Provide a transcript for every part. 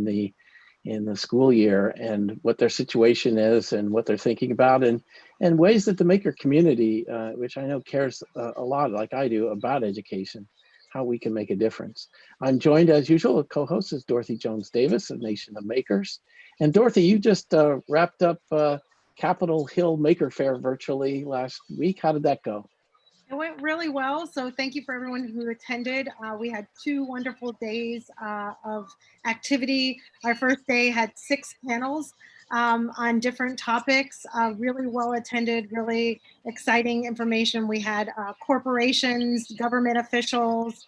the school year, and what their situation is and what they're thinking about, and ways that the maker community, which I know cares a lot, like I do, about education, how we can make a difference. I'm joined as usual, co-host is Dorothy Jones Davis of Nation of Makers. And Dorothy, you just wrapped up Capitol Hill Maker Fair virtually last week. How did that go? It went really well, so thank you for everyone who attended. We had 2 wonderful days of activity. Our first day had 6 panels on different topics, really well attended, really exciting information. We had corporations, government officials,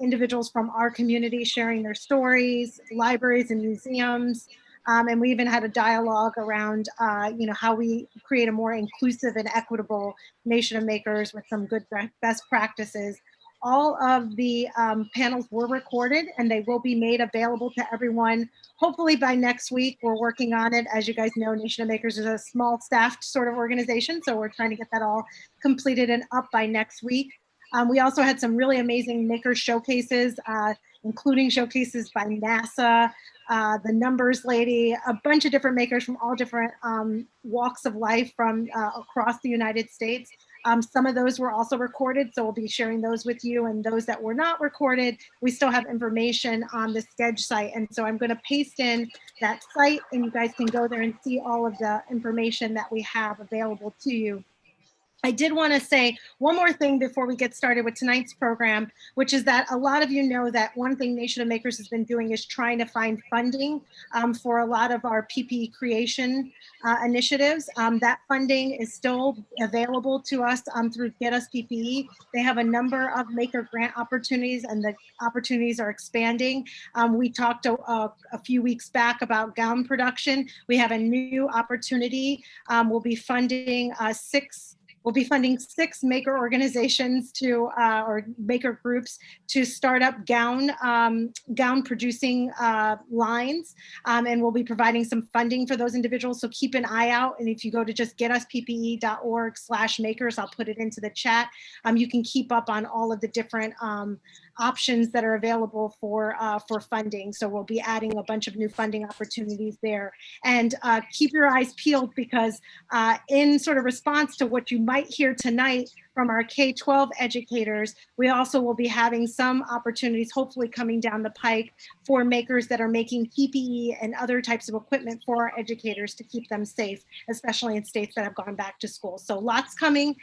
individuals from our community sharing their stories, libraries and museums. And we even had a dialogue around, how we create a more inclusive and equitable Nation of Makers with some good best practices. All of the panels were recorded and they will be made available to everyone. Hopefully by next week. We're working on it. As you guys know, Nation of Makers is a small staffed sort of organization, so we're trying to get that all completed and up by next week. We also had some really amazing maker showcases, including showcases by NASA, the Numbers Lady, a bunch of different makers from all different walks of life from across the United States. Some of those were also recorded, so we'll be sharing those with you, and those that were not recorded, we still have information on the Sketch site. And so I'm going to paste in that site and you guys can go there and see all of the information that we have available to you. I did want to say one more thing before we get started with tonight's program, which is that a lot of you know that one thing Nation of Makers has been doing is trying to find funding for a lot of our PPE creation initiatives. That funding is still available to us through Get Us PPE. They have a number of maker grant opportunities and the opportunities are expanding. We talked a few weeks back about gown production. We have a new opportunity. We'll be funding 6 maker organizations or maker groups to start up gown producing lines, and we'll be providing some funding for those individuals. So keep an eye out, and if you go to just getusppe.org/makers, I'll put it into the chat. You can keep up on all of the different options that are available for funding. So we'll be adding a bunch of new funding opportunities there. And keep your eyes peeled, because in sort of response to what you might hear tonight from our K-12 educators, we also will be having some opportunities hopefully coming down the pike for makers that are making PPE and other types of equipment for our educators to keep them safe, especially in states that have gone back to school. So lots coming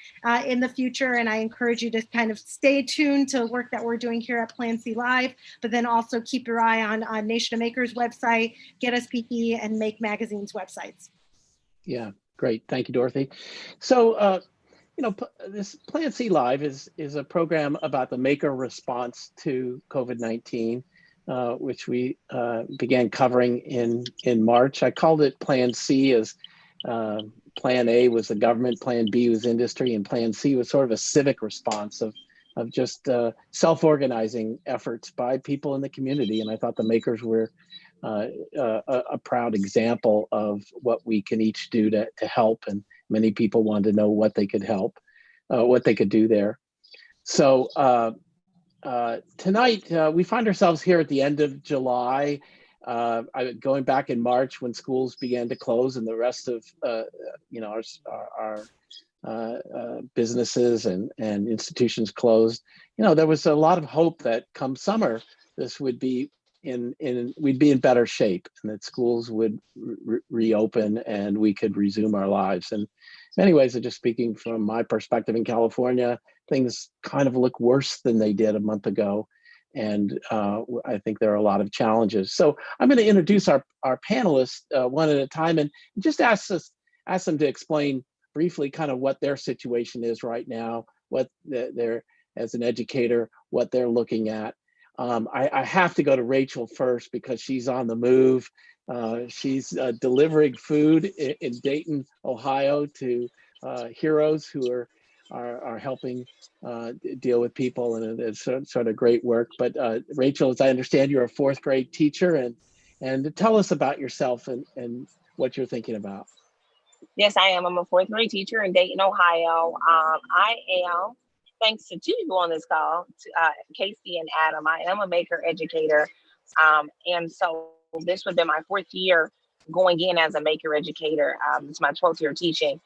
in the future, and I encourage you to kind of stay tuned to the work that we're doing here at Plan C Live, but then also keep your eye on Nation of Makers website, Get Us PPE, and Make Magazine's websites. Yeah, great. Thank you, Dorothy. So, this Plan C Live is a program about the maker response to COVID-19, which we began covering in March. I called it Plan C, as Plan A was the government, Plan B was industry, and Plan C was sort of a civic response of just self-organizing efforts by people in the community. And I thought the makers were a proud example of what we can each do to help. And many people wanted to know what they could help, what they could do there. So tonight, we find ourselves here at the end of July, going back in March when schools began to close and the rest of our businesses and institutions closed. There was a lot of hope that come summer, this would be we'd be in better shape, and that schools would reopen and we could resume our lives. And in many ways, just speaking from my perspective in California, things kind of look worse than they did a month ago. And I think there are a lot of challenges. So I'm going to introduce our panelists one at a time, and just ask them to explain briefly kind of what their situation is right now, what they're, as an educator, what they're looking at. I have to go to Rachel first because she's on the move. She's delivering food in Dayton, Ohio, to heroes who are helping deal with people, and it's sort of great work. But Rachel, as I understand, you're a 4th grade teacher, and tell us about yourself and what you're thinking about. Yes, I am. I'm a 4th grade teacher in Dayton, Ohio. I am, thanks to 2 people on this call, Casey and Adam, I am a maker educator And so this would be my 4th year going in as a maker educator. It's my 12th year teaching.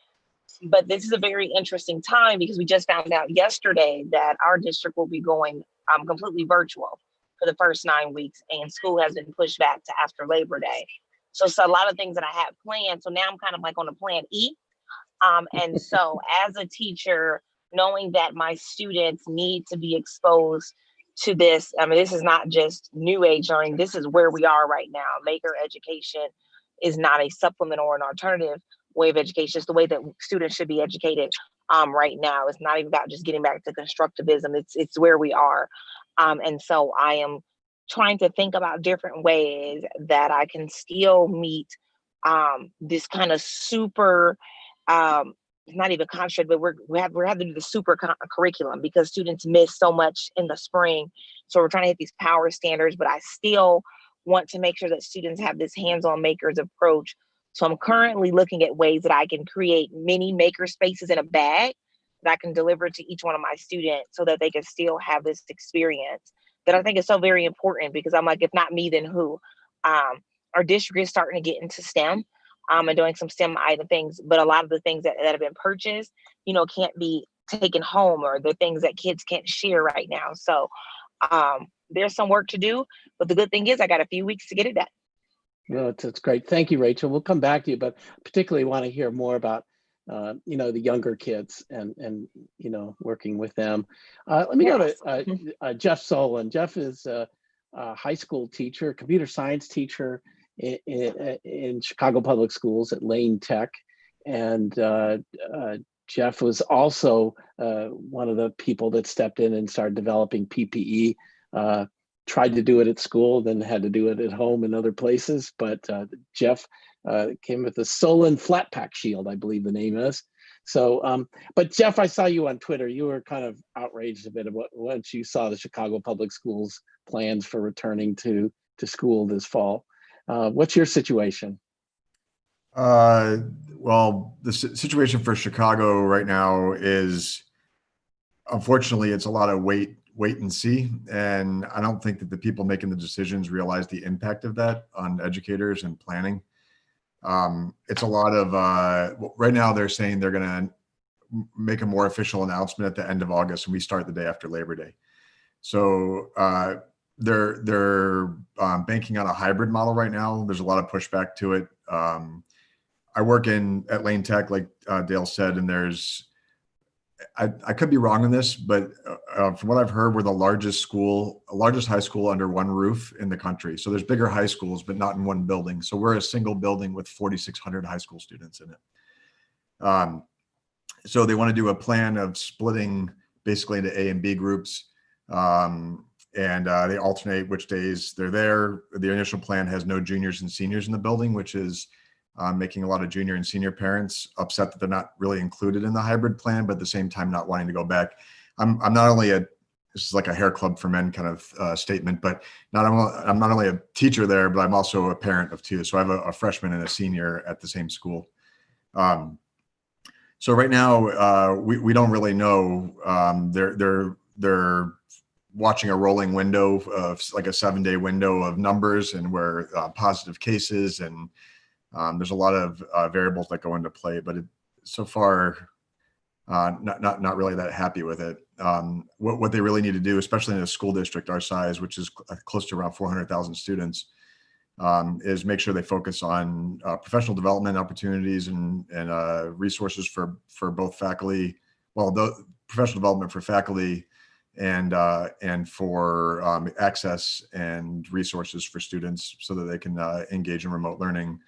But this is a very interesting time because we just found out yesterday that our district will be going completely virtual for the first 9 weeks, and school has been pushed back to after Labor Day. So it's a lot of things that I had planned. So now I'm kind of like on a plan E. And so as a teacher, knowing that my students need to be exposed to this, I mean, this is not just new age learning. This is where we are right now. Maker education is not a supplement or an alternative way of education. It's the way that students should be educated right now. It's not even about just getting back to constructivism. It's where we are. And so I am trying to think about different ways that I can still meet this kind of super, it's not even construct, but we have to do the super curriculum because students miss so much in the spring. So we're trying to hit these power standards, but I still want to make sure that students have this hands-on makers approach. So I'm currently looking at ways that I can create mini maker spaces in a bag that I can deliver to each one of my students so that they can still have this experience that I think is so very important, because I'm like, if not me, then who? Our district is starting to get into STEM and doing some STEM item things, but a lot of the things that have been purchased, can't be taken home, or the things that kids can't share right now. So there's some work to do, but the good thing is I got a few weeks to get it done. No, it's great. Thank you, Rachel. We'll come back to you, but particularly want to hear more about, the younger kids and working with them. Let me go to Jeff Solon. Jeff is a high school teacher, computer science teacher in Chicago Public Schools at Lane Tech. And Jeff was also one of the people that stepped in and started developing PPE. Tried to do it at school, then had to do it at home and other places. But Jeff came with the Solon flat pack shield, I believe the name is. So, but Jeff, I saw you on Twitter. You were kind of outraged a bit about once you saw the Chicago Public Schools plans for returning to school this fall. What's your situation? Well, the situation for Chicago right now is, unfortunately, it's a lot of wait and see. And I don't think that the people making the decisions realize the impact of that on educators and planning. It's a lot of, right now they're saying they're going to make a more official announcement at the end of August, and we start the day after Labor Day. So they're banking on a hybrid model right now. There's a lot of pushback to it. I work at Lane Tech, like Dale said, and I could be wrong on this, but from what I've heard, we're the largest high school under one roof in the country. So there's bigger high schools, but not in one building. So we're a single building with 4,600 high school students in it. So they want to do a plan of splitting basically into A and B groups. And they alternate which days they're there. The initial plan has no juniors and seniors in the building, which is making a lot of junior and senior parents upset that they're not really included in the hybrid plan, but at the same time not wanting to go back. I'm not only this is like a hair club for men kind of statement, but I'm not only a teacher there, but I'm also a parent of two. So I have a freshman and a senior at the same school. So right now we don't really know. They're watching a rolling window of like a 7-day window of numbers and where positive cases, and there's a lot of variables that go into play, but so far, not really that happy with it. What they really need to do, especially in a school district our size, which is close to around 400,000 students, is make sure they focus on professional development opportunities and resources for both faculty. Well, professional development for faculty and for access and resources for students so that they can engage in remote learning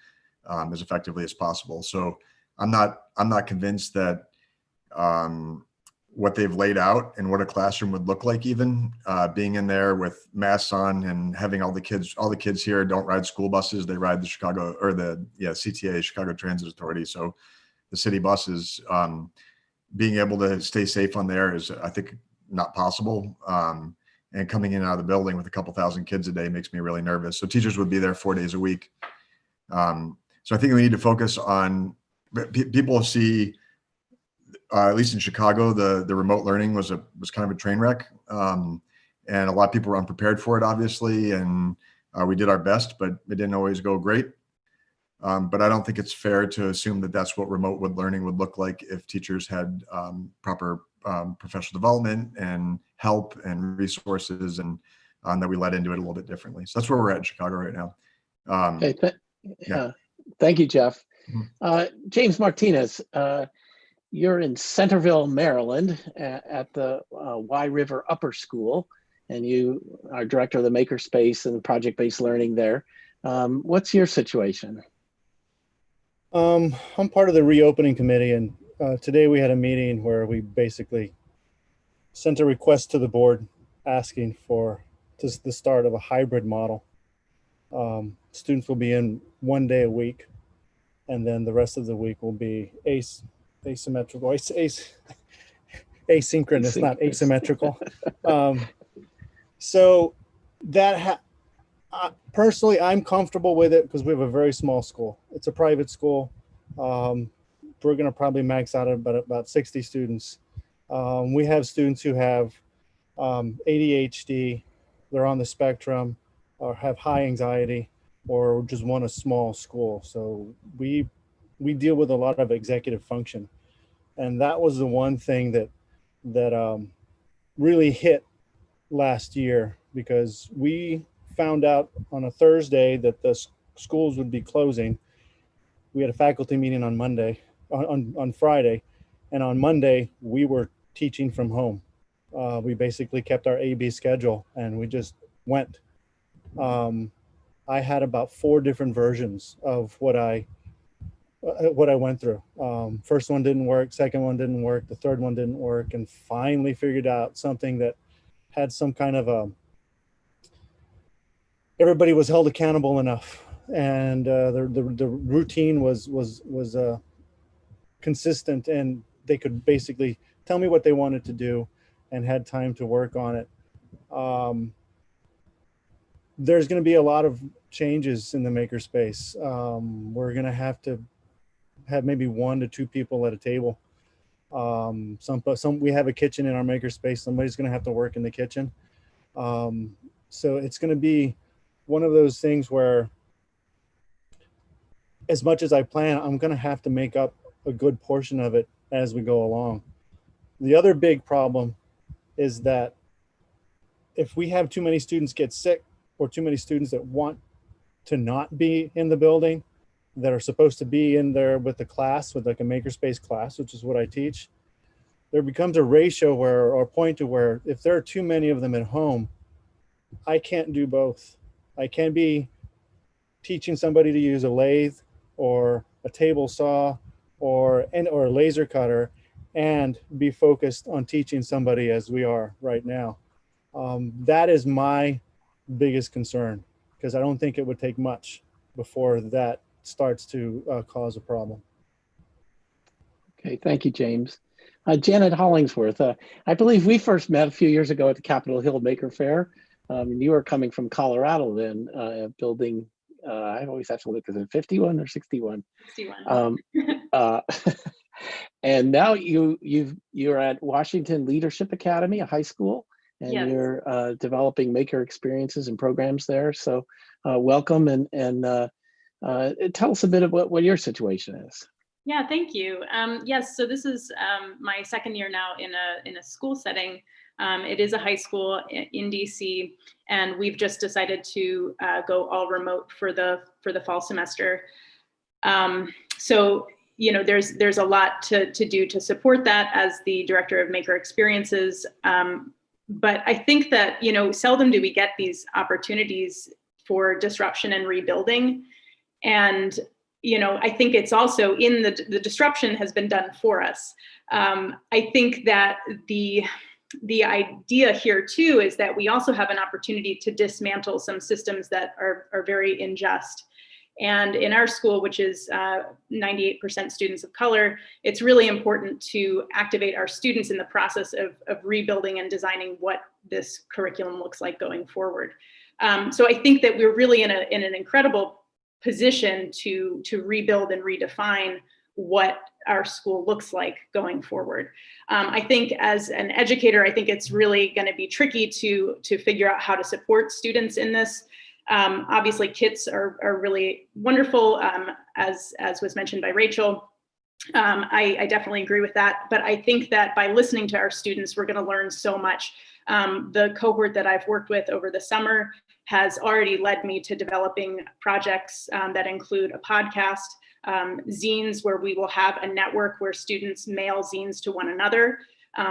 as effectively as possible. So I'm not convinced that what they've laid out and what a classroom would look like, even being in there with masks on and having all the kids here don't ride school buses. They ride the CTA, Chicago Transit Authority. So the city buses, being able to stay safe on there is, I think, not possible. And coming in and out of the building with a couple thousand kids a day makes me really nervous. So teachers would be there 4 days a week. So I think we need to focus on, people see, at least in Chicago, the remote learning was kind of a train wreck. And a lot of people were unprepared for it, obviously. And We did our best, but it didn't always go great. But I don't think it's fair to assume that that's what remote learning would look like if teachers had proper professional development and help and resources, and that we let into it a little bit differently. So that's where we're at in Chicago right now. Okay, yeah. Thank you, Jeff. James Martinez, you're in Centerville, Maryland at the Y River Upper School, and you are director of the makerspace and project-based learning there. What's your situation? I'm part of the reopening committee, and today we had a meeting where we basically sent a request to the board asking for just the start of a hybrid model. Students will be in 1 day a week, and then the rest of the week will be asymmetrical, asynchronous, not asymmetrical. So that personally, I'm comfortable with it because we have a very small school. It's a private school. We're going to probably max out at about 60 students. We have students who have ADHD, they're on the spectrum, or have high anxiety, or just want a small school. So we deal with a lot of executive function. And that was the one thing that really hit last year, because we found out on a Thursday that the schools would be closing. We had a faculty meeting on on Friday, and on Monday we were teaching from home. We basically kept our A/B schedule and we just went. I had about 4 different versions of what I went through. First one didn't work, second one didn't work, the third one didn't work, and finally figured out something that had some kind of everybody was held accountable enough, and the routine was consistent, and they could basically tell me what they wanted to do and had time to work on it. There's going to be a lot of changes in the makerspace. We're going to have maybe 1 to 2 people at a table. We have a kitchen in our makerspace. Somebody's going to have to work in the kitchen. So it's going to be one of those things where, as much as I plan, I'm going to have to make up a good portion of it as we go along. The other big problem is that if we have too many students get sick, or too many students that want to not be in the building, that are supposed to be in there with the class, with like a makerspace class, which is what I teach, there becomes a ratio or point to where if there are too many of them at home, I can't do both. I can be teaching somebody to use a lathe or a table saw or a laser cutter, and be focused on teaching somebody as we are right now. That is my biggest concern, because I don't think it would take much before that starts to cause a problem. Okay, thank you, James. Janet Hollingsworth, I believe we first met a few years ago at the Capitol Hill Maker Fair. You were coming from Colorado then, building, I always have to look, is it 51 or 61? 61. And now you're at Washington Leadership Academy, a high school, and Yes. you're developing maker experiences and programs there. So welcome, and tell us a bit about what your situation is. Yeah, thank you. Yes, so this is my second year now in a school setting. It is a high school in DC, and we've just decided to go all remote for the fall semester. So there's a lot to do to support that as the director of Maker Experiences. But I think that seldom do we get these opportunities for disruption and rebuilding, and I think it's also in the disruption has been done for us. I think that the idea here too is that we also have an opportunity to dismantle some systems that are very unjust. And in our school, which is 98% students of color, it's really important to activate our students in the process of rebuilding and designing what this curriculum looks like going forward. So I think that we're really in an incredible position to rebuild and redefine what our school looks like going forward. I think as an educator, I think it's really going to be tricky to figure out how to support students in this. Obviously, kits are really wonderful, as was mentioned by Rachel. I definitely agree with that. But I think that by listening to our students, we're going to learn so much. The cohort that I've worked with over the summer has already led me to developing projects that include a podcast, zines where we will have a network where students mail zines to one another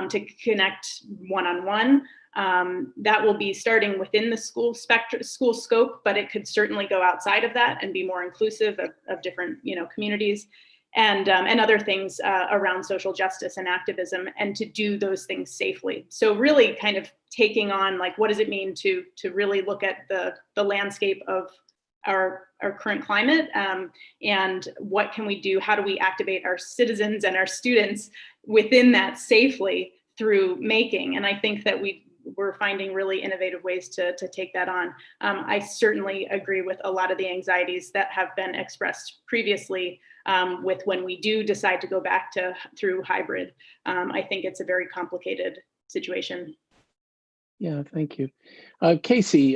to connect one-on-one. That will be starting within the school scope, but it could certainly go outside of that and be more inclusive of different, communities, and other things around social justice and activism, and to do those things safely. So really kind of taking on, like, what does it mean to really look at the landscape of our current climate, and what can we do? How do we activate our citizens and our students within that safely through making? And I think that we're finding really innovative ways to take that on. I certainly agree with a lot of the anxieties that have been expressed previously with when we do decide to go back through hybrid. I think it's a very complicated situation. Yeah, thank you. Casey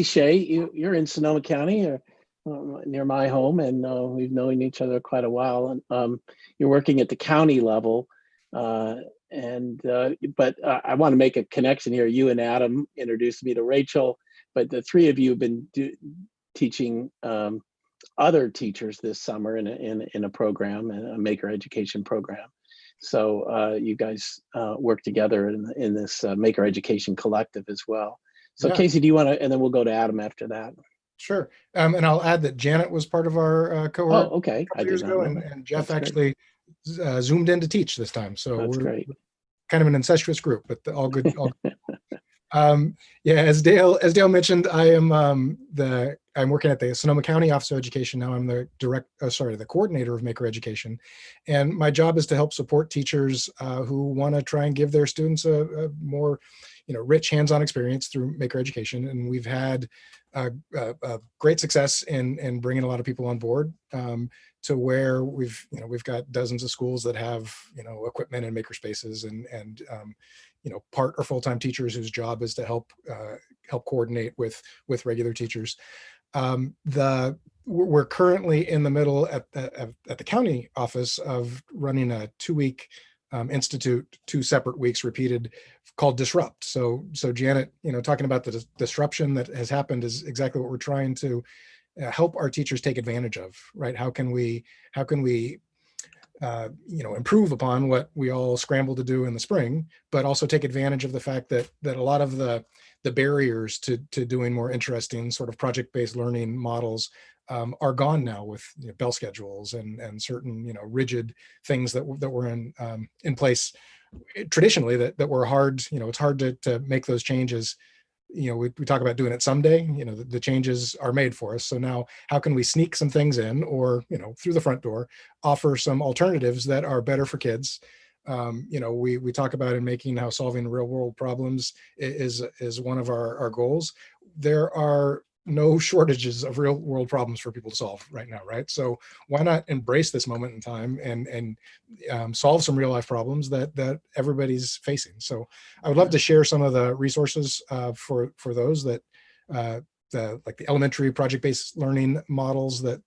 Shea, you're in Sonoma County, near my home, and we've known each other quite a while. And you're working at the county level, but I want to make a connection here. You and Adam introduced me to Rachel, but the three of you have been teaching other teachers this summer in a program, a maker education program. So you guys work together in this maker education collective as well. So yeah. Casey, do you want to, and then we'll go to Adam after that. Sure. And I'll add that Janet was part of our cohort. Oh, okay. I did not know that. And Jeff That's actually zoomed in to teach this time. So That's we're great. Kind of an incestuous group, but all good. All good. Yeah, as Dale mentioned, I'm working at the Sonoma County Office of Education now. I'm the the coordinator of Maker Education, and my job is to help support teachers who want to try and give their students a more, rich hands-on experience through Maker Education. And we've had great success in bringing a lot of people on board to where we've got dozens of schools that have equipment and makerspaces and part or full-time teachers whose job is to help coordinate with regular teachers. We're currently in the middle at the county office of running a 2-week institute, 2 separate weeks repeated, called Disrupt. So Janet, talking about the disruption that has happened is exactly what we're trying to help our teachers take advantage of, right? How can we improve upon what we all scrambled to do in the spring, but also take advantage of the fact that a lot of the barriers to doing more interesting sort of project-based learning models are gone now with bell schedules and certain rigid things that were in place traditionally that were hard. It's hard to make those changes. We talk about doing it someday. The changes are made for us. So now, how can we sneak some things in, or through the front door, offer some alternatives that are better for kids? We talk about in making how solving real world problems is one of our goals. There are no shortages of real world problems for people to solve right now, right? So why not embrace this moment in time and solve some real life problems that everybody's facing? So I would love to share some of the resources for those that the elementary project-based learning models that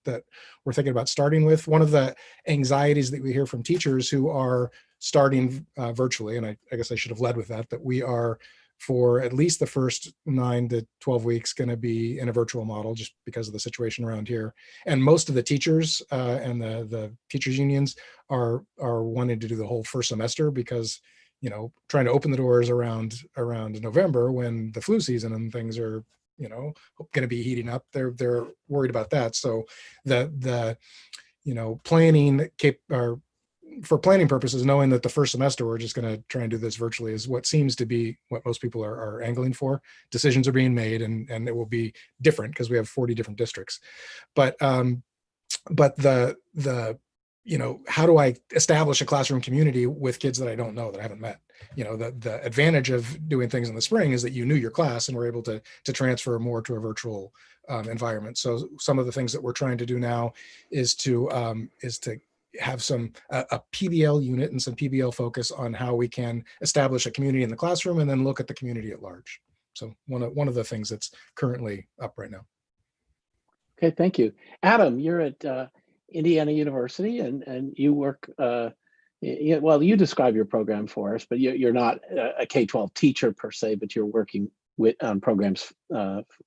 we're thinking about starting with. One of the anxieties that we hear from teachers who are starting virtually, and I guess I should have led with that we are, for at least the first 9 to 12 weeks, going to be in a virtual model just because of the situation around here. And most of the teachers and the teachers unions are wanting to do the whole first semester because, trying to open the doors around November when the flu season and things are, going to be heating up. They're worried about that. So the planning for planning purposes, knowing that the first semester we're just going to try and do this virtually is what seems to be what most people are angling for. Decisions are being made, and it will be different because we have 40 different districts. But the how do I establish a classroom community with kids that I don't know, that I haven't met? The advantage of doing things in the spring is that you knew your class and were able to transfer more to a virtual environment. So some of the things that we're trying to do now is to have a PBL unit and some PBL focus on how we can establish a community in the classroom and then look at the community at large. So one of the things that's currently up right now. Okay, thank you. Adam, you're at Indiana University and you work, well, you describe your program for us, but you're not a K-12 teacher per se, but you're working on programs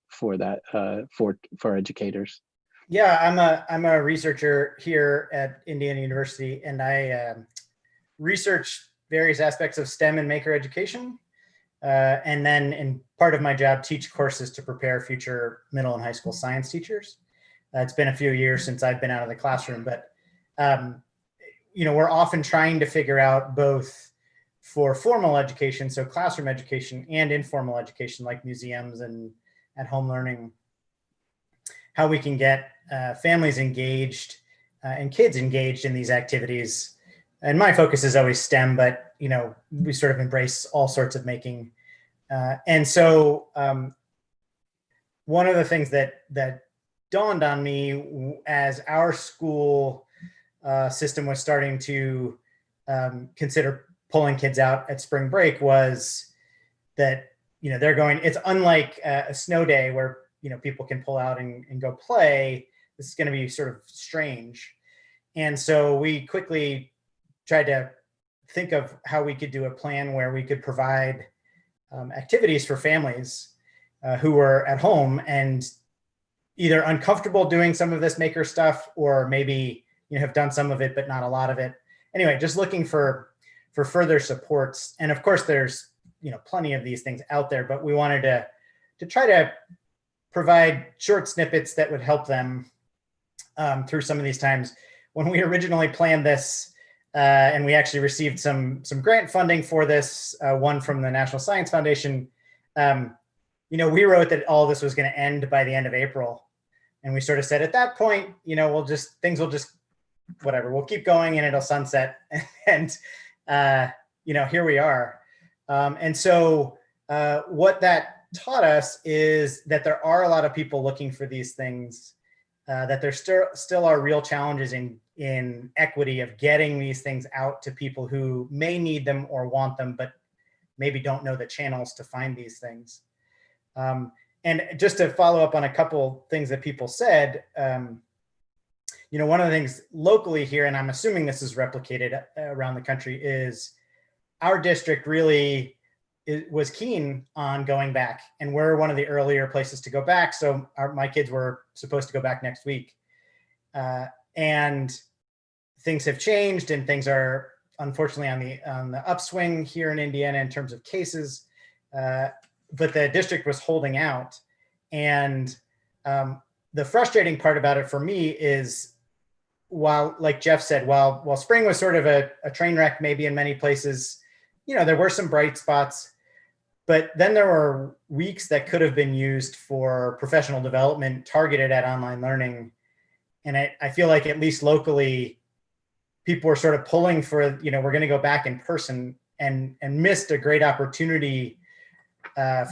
for that, for educators. Yeah, I'm a researcher here at Indiana University, and I research various aspects of STEM and maker education. And then in part of my job, teach courses to prepare future middle and high school science teachers. It's been a few years since I've been out of the classroom, but we're often trying to figure out both for formal education, so classroom education, and informal education like museums and at-home learning, how we can get families engaged and kids engaged in these activities. And my focus is always STEM, but we sort of embrace all sorts of making. And so one of the things that dawned on me as our school system was starting to consider pulling kids out at spring break was that they're going. It's unlike a snow day where people can pull out and go play. This is going to be sort of strange, and so we quickly tried to think of how we could do a plan where we could provide activities for families who were at home and either uncomfortable doing some of this maker stuff, or maybe have done some of it but not a lot of it. Anyway, just looking for further supports. And of course, there's plenty of these things out there, but we wanted to try to provide short snippets that would help them through some of these times. When we originally planned this, and we actually received some grant funding for this, one from the National Science Foundation, we wrote that all this was going to end by the end of April. And we sort of said at that point, things will just, whatever, we'll keep going and it'll sunset. And, here we are. And so what that taught us is that there are a lot of people looking for these things, that there still are real challenges in equity of getting these things out to people who may need them or want them, but maybe don't know the channels to find these things. And just to follow up on a couple things that people said, one of the things locally here, and I'm assuming this is replicated around the country, is our district really was keen on going back, and we're one of the earlier places to go back. So my kids were supposed to go back next week, and things have changed, and things are unfortunately on the upswing here in Indiana in terms of cases. But the district was holding out, and the frustrating part about it for me is, while, like Jeff said, while spring was sort of a train wreck, maybe in many places, there were some bright spots. But then there were weeks that could have been used for professional development targeted at online learning. And I feel like, at least locally, people were sort of pulling for, we're going to go back in person, and missed a great opportunity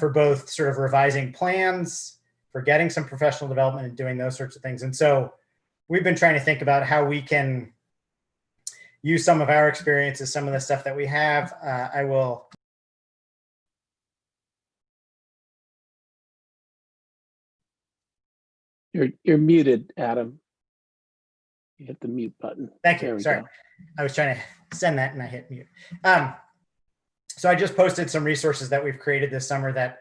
for both sort of revising plans, for getting some professional development and doing those sorts of things. And so we've been trying to think about how we can use some of our experiences, some of the stuff that we have. I will. You're muted, Adam. You hit the mute button. Thank you. Sorry. I was trying to send that and I hit mute. So I just posted some resources that we've created this summer that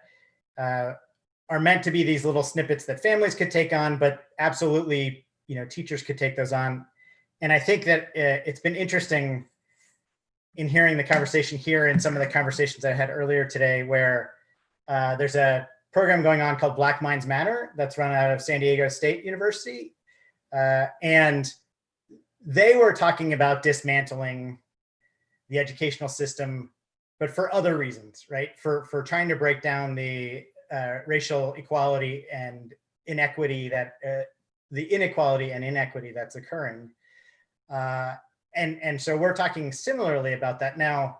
are meant to be these little snippets that families could take on, but absolutely, teachers could take those on. And I think that it's been interesting in hearing the conversation here and some of the conversations I had earlier today, where there's a program going on called Black Minds Matter that's run out of San Diego State University. And they were talking about dismantling the educational system, but for other reasons, right? For trying to break down the racial equality and inequity the inequality and inequity that's occurring. And so we're talking similarly about that now.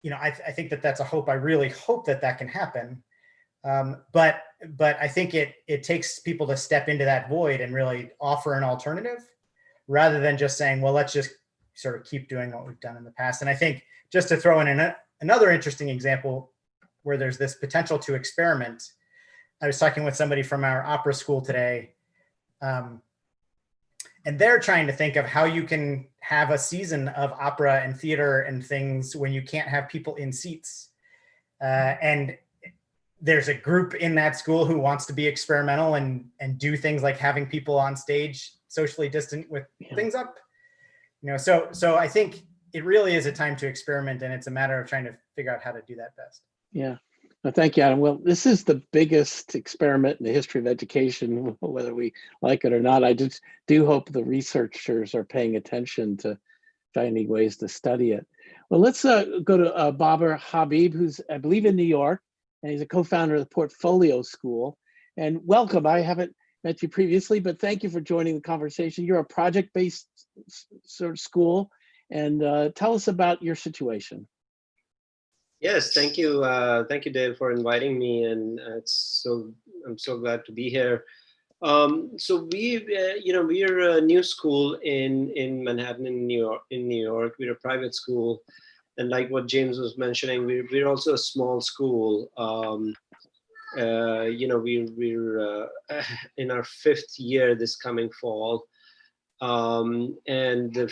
I think that that's a hope. I really hope that can happen. But I think it takes people to step into that void and really offer an alternative, rather than just saying, well, let's just sort of keep doing what we've done in the past. And I think, just to throw in another interesting example where there's this potential to experiment, I was talking with somebody from our opera school today, And they're trying to think of how you can have a season of opera and theater and things when you can't have people in seats. And there's a group in that school who wants to be experimental and do things like having people on stage socially distant with things up. So I think it really is a time to experiment, and it's a matter of trying to figure out how to do that best. Yeah. Well, thank you, Adam. Well, this is the biggest experiment in the history of education, whether we like it or not. I just do hope the researchers are paying attention to finding ways to study it. Well, let's go to Babar Habib, who's, I believe, in New York, and he's a co-founder of the Portfolio School. And welcome. I haven't met you previously, but thank you for joining the conversation. You're a project-based sort of school, and tell us about your situation. Yes, thank you. Thank you, Dave, for inviting me, and I'm so glad to be here. So we're a new school in Manhattan, in New York. We're a private school, and like what James was mentioning, we're also a small school. We're in our 5th year this coming fall. And the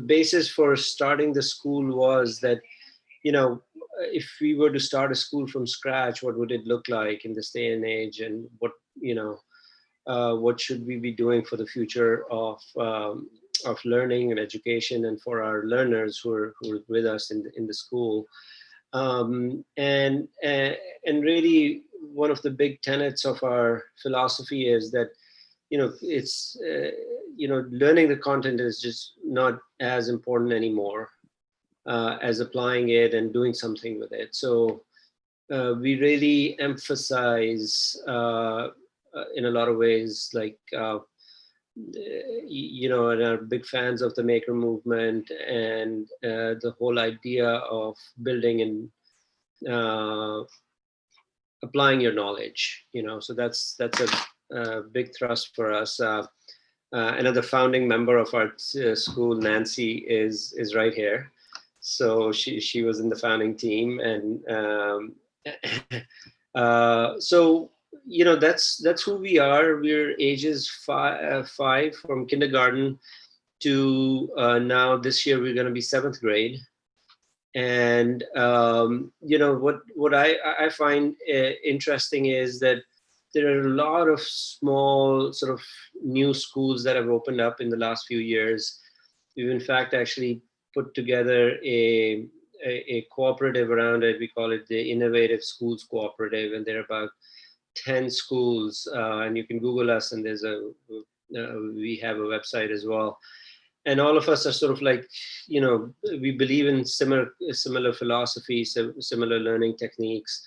basis for starting the school was that, if we were to start a school from scratch, what would it look like in this day and age, and what should we be doing for the future of learning and education, and for our learners who are with us in the school. And really, one of the big tenets of our philosophy is that, learning the content is just not as important anymore as applying it and doing something with it. So we really emphasize, in a lot of ways, like, and are big fans of the maker movement and the whole idea of building and applying your knowledge. So that's a big thrust for us. Another founding member of our school, Nancy, is right here. So she was in the founding team, and so that's who we are. We're ages five from kindergarten to now. This year we're going to be 7th grade, and what I find interesting is that there are a lot of small sort of new schools that have opened up in the last few years. We've in fact actually put together a cooperative around it. We call it the Innovative Schools Cooperative, and there are about 10 schools, and you can Google us, and we have a website as well. And all of us are sort of like, we believe in similar philosophies, similar learning techniques.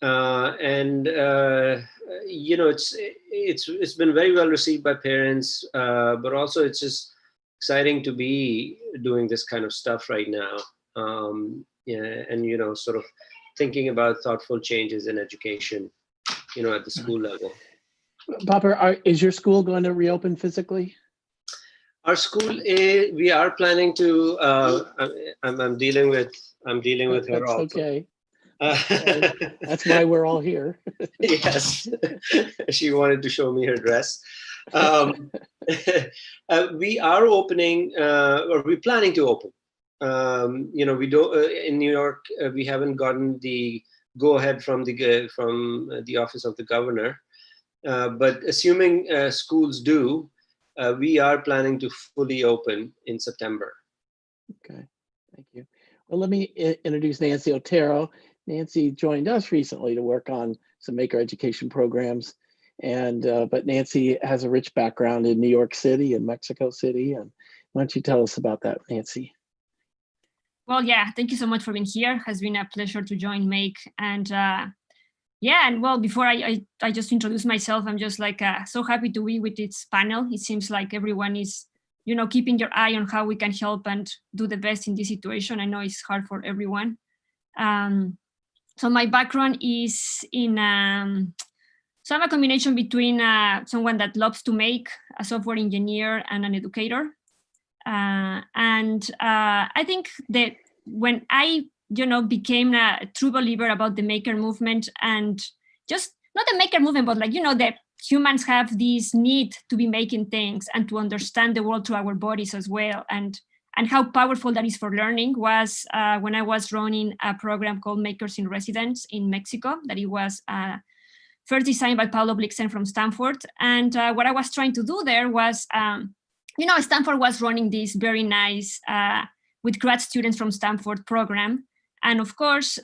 It's been very well received by parents, but also it's just exciting to be doing this kind of stuff right now. And sort of thinking about thoughtful changes in education, at the school level. Babar, is your school going to reopen physically? Our school, we are planning to. I'm dealing with her also. Okay. That's why we're all here. Yes, she wanted to show me her dress. We are opening, or we're planning to open. We don't in New York. We haven't gotten the go-ahead from the office of the governor, but assuming schools do, we are planning to fully open in September. Okay, thank you. Well, let me introduce Nancy Otero. Nancy joined us recently to work on some maker education programs, but Nancy has a rich background in New York City and Mexico City. And why don't you tell us about that, Nancy? Well, yeah, thank you so much for being here. It has been a pleasure to join Make. And and well, before I just introduce myself, I'm just like so happy to be with this panel. It seems like everyone is, keeping your eye on how we can help and do the best in this situation. I know it's hard for everyone. So my background is in, so I'm a combination between someone that loves to make, a software engineer, and an educator. I think that when I, became a true believer about the maker movement, and just not the maker movement, but like, the humans have this need to be making things and to understand the world through our bodies as well. And how powerful that is for learning was when I was running a program called Makers in Residence in Mexico, that it was first designed by Paulo Blixen from Stanford. And what I was trying to do there was, Stanford was running this very nice, with grad students from Stanford program. And of course,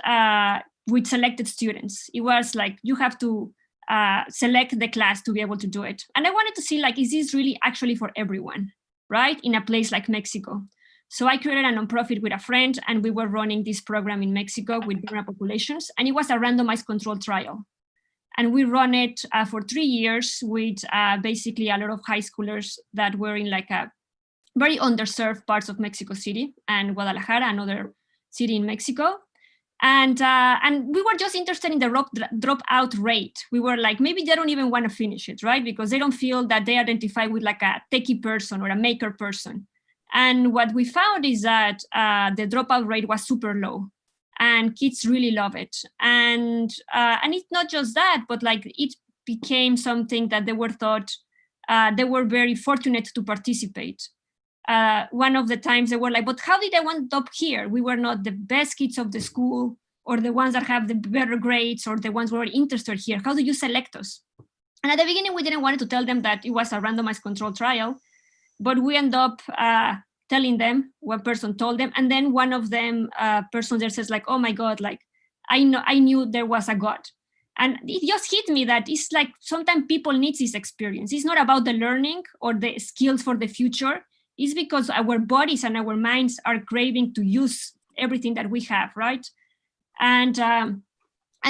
with selected students, it was like, you have to select the class to be able to do it. And I wanted to see, like, is this really actually for everyone, right? In a place like Mexico. So I created a nonprofit with a friend, and we were running this program in Mexico with vulnerable populations, and it was a randomized controlled trial. And we run it for 3 years with basically a lot of high schoolers that were in like a very underserved parts of Mexico City and Guadalajara, another city in Mexico. And we were just interested in the dropout rate. We were like, maybe they don't even want to finish it, right? Because they don't feel that they identify with like a techie person or a maker person. And what we found is that the dropout rate was super low, and kids really love it. And it's not just that, but like it became something that they were thought, they were very fortunate to participate. One of the times they were like, but how did I end up here? We were not the best kids of the school, or the ones that have the better grades, or the ones who are interested here. How do you select us? And at the beginning, we didn't want to tell them that it was a randomized controlled trial, but we end up telling them. One person told them, and then one of them person there says like, oh my God, like I knew there was a God. And it just hit me that it's like sometimes people need this experience. It's not about the learning or the skills for the future. It's because our bodies and our minds are craving to use everything that we have, right? And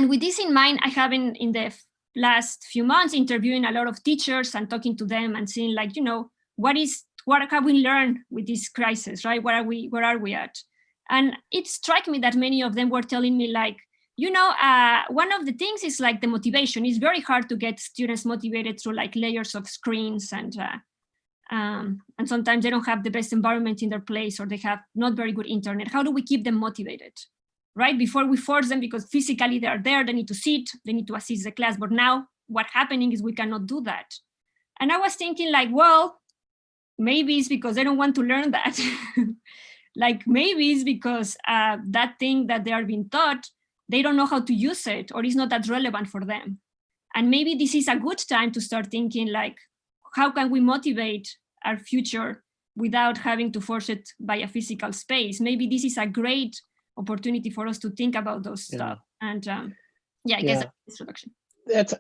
with this in mind, I have in the last few months interviewing a lot of teachers and talking to them and seeing like, what have we learned with this crisis, right? Where are we at? And it struck me that many of them were telling me like, one of the things is like the motivation. It's very hard to get students motivated through like layers of screens, and sometimes they don't have the best environment in their place, or they have not very good internet. How do we keep them motivated, right? Before we force them, because physically they are there, they need to sit, they need to assist the class. But now what's happening is we cannot do that. And I was thinking like, well, maybe it's because they don't want to learn that. Like maybe it's because that thing that they are being taught, they don't know how to use it, or it's not that relevant for them. And maybe this is a good time to start thinking like, how can we motivate our future without having to force it by a physical space? Maybe this is a great opportunity for us to think about those stuff. And I guess that's the introduction.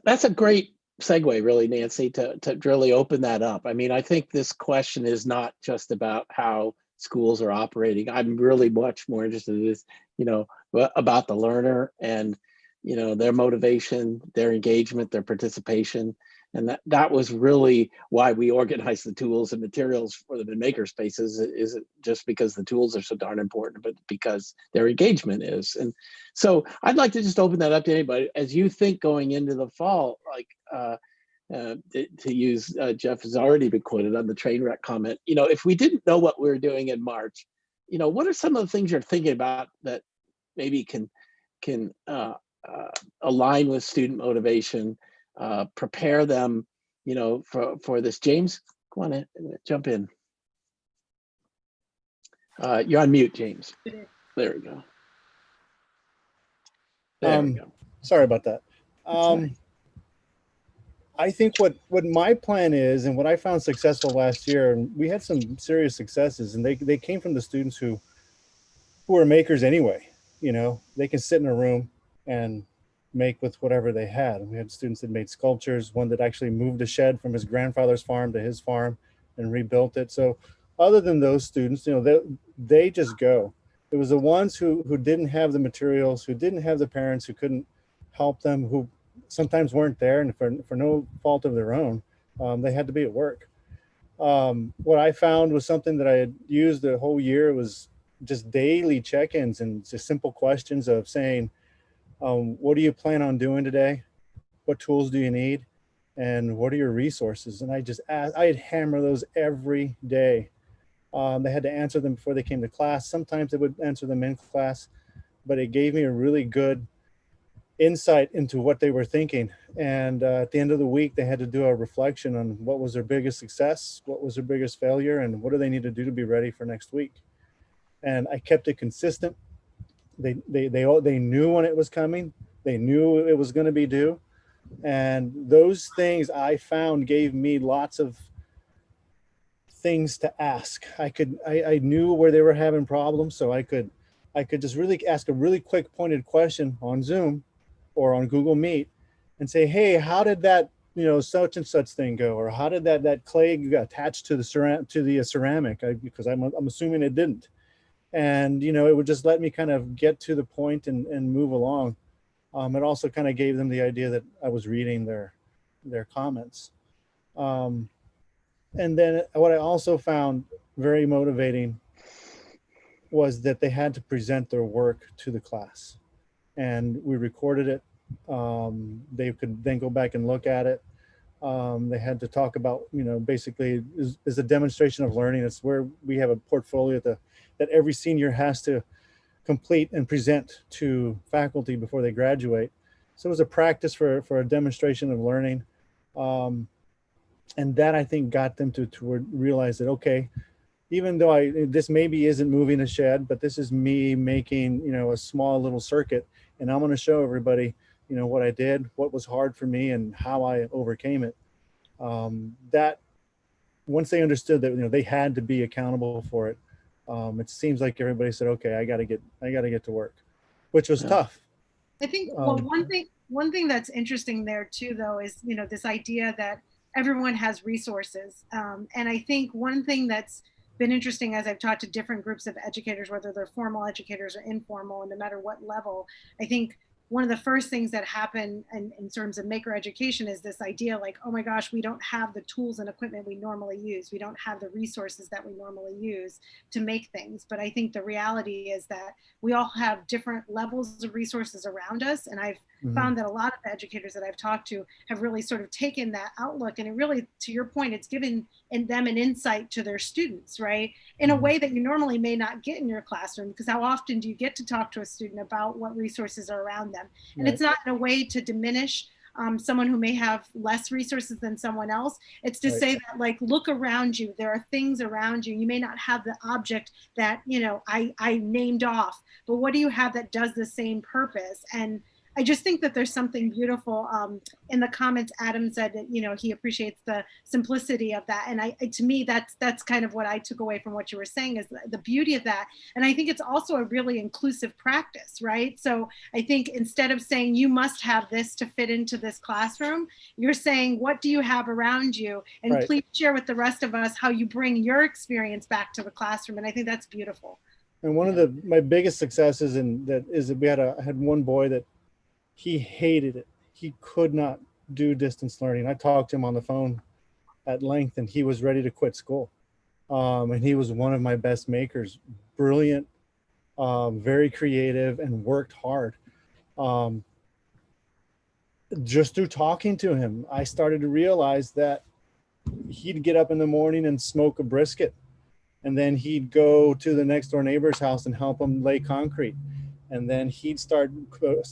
That's a great segue, really, Nancy, to really open that up. I mean, I think this question is not just about how schools are operating. I'm really much more interested in this, about the learner and, their motivation, their engagement, their participation. And that was really why we organized the tools and materials for them in makerspaces. Isn't just because the tools are so darn important, but because their engagement is. And so I'd like to just open that up to anybody. As you think going into the fall, like to use Jeff has already been quoted on the train wreck comment, if we didn't know what we were doing in March, what are some of the things you're thinking about that maybe can align with student motivation, prepare them, for this? James, go on in, jump in. You're on mute, James. There we go. There we go. Sorry about that. I think what my plan is, and what I found successful last year, and we had some serious successes, and they came from the students who are makers anyway. They can sit in a room and make with whatever they had. We had students that made sculptures, one that actually moved a shed from his grandfather's farm to his farm and rebuilt it. So other than those students, they just go. It was the ones who didn't have the materials, who didn't have the parents, who couldn't help them, who sometimes weren't there, and for no fault of their own, they had to be at work. What I found was something that I had used the whole year was just daily check-ins and just simple questions of saying, what do you plan on doing today? What tools do you need? And what are your resources? And I'd hammer those every day. They had to answer them before they came to class. Sometimes they would answer them in class, but it gave me a really good insight into what they were thinking. And at the end of the week, they had to do a reflection on what was their biggest success, what was their biggest failure, and what do they need to do to be ready for next week. And I kept it consistent. They knew when it was coming. They knew it was going to be due. And those things I found gave me lots of things to ask. I knew where they were having problems, so I could just really ask a really quick pointed question on Zoom or on Google Meet and say, hey, how did that, such and such thing go? Or how did that clay attach to the ceramic? Because I'm assuming it didn't. And, it would just let me kind of get to the point and move along. It also kind of gave them the idea that I was reading their comments. And then what I also found very motivating was that they had to present their work to the class, and we recorded it. They could then go back and look at it. They had to talk about, basically is a demonstration of learning. It's where we have a portfolio that every senior has to complete and present to faculty before they graduate. So it was a practice for a demonstration of learning. And that, I think, got them to realize that, okay, even though this maybe isn't moving a shed, but this is me making, a small little circuit, and I'm going to show everybody, what I did, what was hard for me, and how I overcame it. That once they understood that, they had to be accountable for it, it seems like everybody said, okay, I got to get to work, which was tough. I think, well, one thing that's interesting there too, though, is, this idea that everyone has resources. And I think one thing that's been interesting as I've talked to different groups of educators, whether they're formal educators or informal, and no matter what level, I think one of the first things that happen in terms of maker education is this idea like, oh my gosh, we don't have the tools and equipment we normally use. We don't have the resources that we normally use to make things. But I think the reality is that we all have different levels of resources around us. And I've found that a lot of the educators that I've talked to have really sort of taken that outlook. And it really, to your point, it's given them an insight to their students, right? In a way that you normally may not get in your classroom, because how often do you get to talk to a student about what resources are around them? And it's not in a way to diminish someone who may have less resources than someone else. It's to say that, like, look around you. There are things around you. You may not have the object that, I named off, but what do you have that does the same purpose? And I just think that there's something beautiful in the comments. Adam said that, he appreciates the simplicity of that. And to me, that's kind of what I took away from what you were saying, is the beauty of that. And I think it's also a really inclusive practice, right? So I think instead of saying you must have this to fit into this classroom, you're saying, what do you have around you? And please share with the rest of us how you bring your experience back to the classroom. And I think that's beautiful. And one of my biggest successes is that I had one boy that he hated it. He could not do distance learning. I talked to him on the phone at length, and he was ready to quit school. And he was one of my best makers, brilliant, very creative, and worked hard. Just through talking to him, I started to realize that he'd get up in the morning and smoke a brisket, and then he'd go to the next door neighbor's house and help him lay concrete. And then he'd start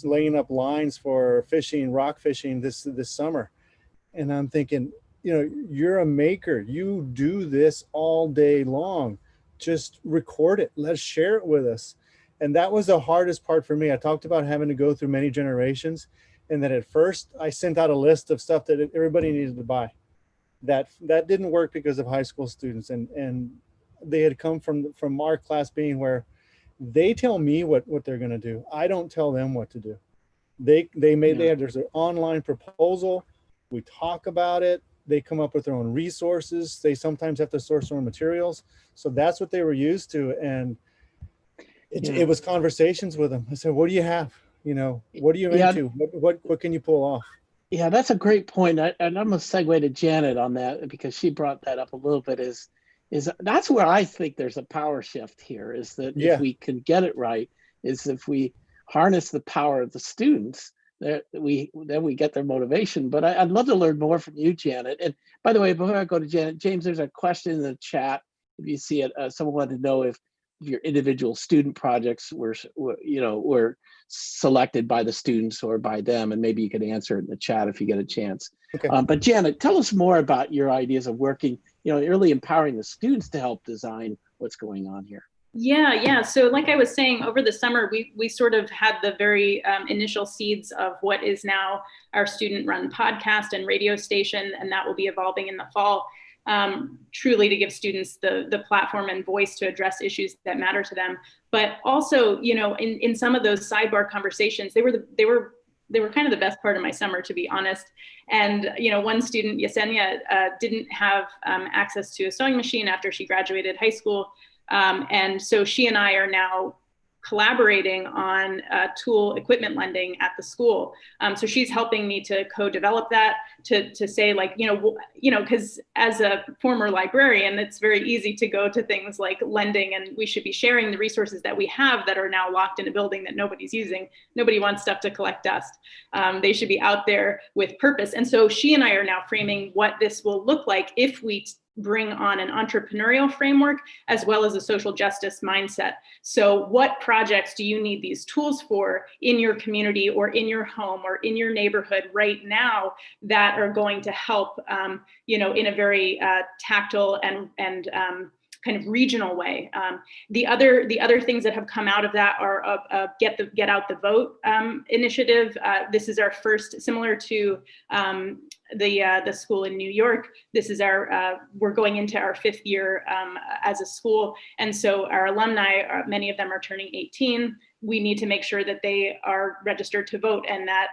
laying up lines for fishing, rock fishing this summer. And I'm thinking, you're a maker. You do this all day long. Just record it. Let's share it with us. And that was the hardest part for me. I talked about having to go through many generations, and that at first I sent out a list of stuff that everybody needed to buy. That didn't work because of high school students. And they had come from our class being where they tell me what they're going to do. I don't tell them what to do. There's an online proposal. We talk about it. They come up with their own resources. They sometimes have to source their own materials. So that's what they were used to. And it was conversations with them. I said, what do you have? What are you into? What can you pull off? Yeah, that's a great point. And I'm going to segue to Janet on that, because she brought that up a little bit, is that's where I think there's a power shift here, is that if we can get it right, is if we harness the power of the students, then we get their motivation. But I'd love to learn more from you, Janet. And by the way, before I go to Janet, James, there's a question in the chat. If you see it, someone wanted to know if your individual student projects were selected by the students or by them, and maybe you could answer it in the chat if you get a chance. Okay. But Janet, tell us more about your ideas of working, really empowering the students to help design what's going on here. Yeah. So like I was saying, over the summer, we sort of had the very initial seeds of what is now our student-run podcast and radio station, and that will be evolving in the fall, truly to give students the platform and voice to address issues that matter to them. But also, in some of those sidebar conversations, they were kind of the best part of my summer, to be honest. And, one student, Yesenia, didn't have access to a sewing machine after she graduated high school. And so she and I are now collaborating on tool equipment lending at the school. So she's helping me to co-develop that, to say like, because as a former librarian, it's very easy to go to things like lending, and we should be sharing the resources that we have that are now locked in a building that nobody's using. Nobody wants stuff to collect dust. They should be out there with purpose. And so she and I are now framing what this will look like if we bring on an entrepreneurial framework as well as a social justice mindset. So what projects do you need these tools for in your community or in your home or in your neighborhood right now that are going to help, in a very tactile and kind of regional way. The other things that have come out of that are Get Out the Vote initiative. This is our first, similar to the school in New York. This is we're going into our 5th year as a school. And so our alumni, many of them are turning 18. We need to make sure that they are registered to vote and that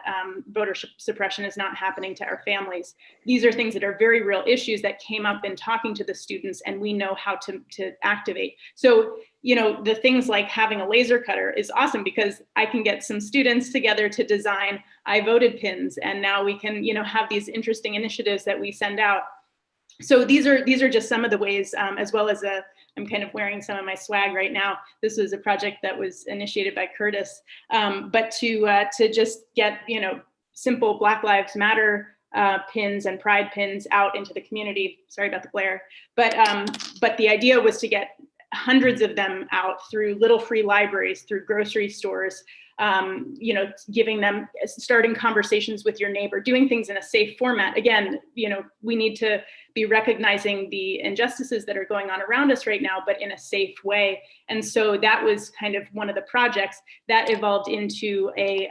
voter suppression is not happening to our families. These are things that are very real issues that came up in talking to the students, and we know how to activate. So, the things like having a laser cutter is awesome because I can get some students together to design I voted pins, and now we can, have these interesting initiatives that we send out. So these are just some of the ways, as well as I'm kind of wearing some of my swag right now. This was a project that was initiated by Curtis, but to just get simple Black Lives Matter pins and pride pins out into the community. Sorry about the glare, but the idea was to get hundreds of them out through little free libraries, through grocery stores, giving them, starting conversations with your neighbor, doing things in a safe format. Again, we need to be recognizing the injustices that are going on around us right now, but in a safe way. And so that was kind of one of the projects that evolved into a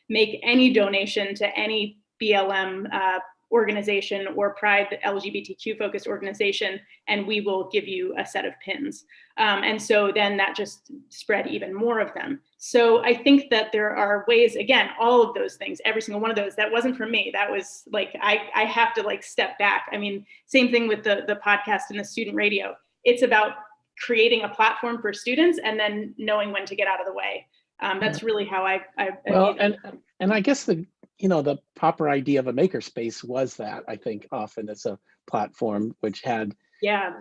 make any donation to any BLM organization or Pride LGBTQ focused organization, and we will give you a set of pins. And so then that just spread even more of them. So I think that there are ways, again, all of those things, every single one of those, that wasn't for me. That was like, I have to like step back. I mean, same thing with the podcast and the student radio. It's about creating a platform for students and then knowing when to get out of the way. That's really how I well, and I guess the proper idea of a makerspace was that, I think, often it's a platform which had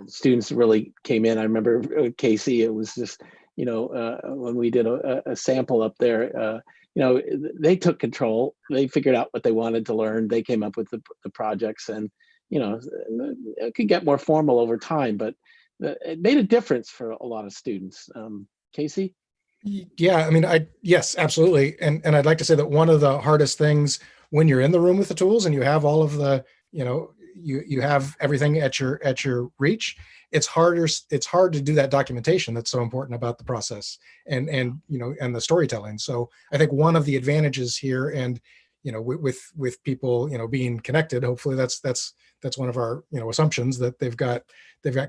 students really came in. I remember Casey, it was just, when we did a sample up there, they took control, they figured out what they wanted to learn, they came up with the projects, and, it could get more formal over time, but it made a difference for a lot of students. Casey? Yeah, I mean, yes, absolutely. And I'd like to say that one of the hardest things when you're in the room with the tools and you have all of the, you have everything at your reach, it's hard to do that documentation that's so important about the process and the storytelling. So I think one of the advantages here, and with people being connected, hopefully that's one of our assumptions, that they've got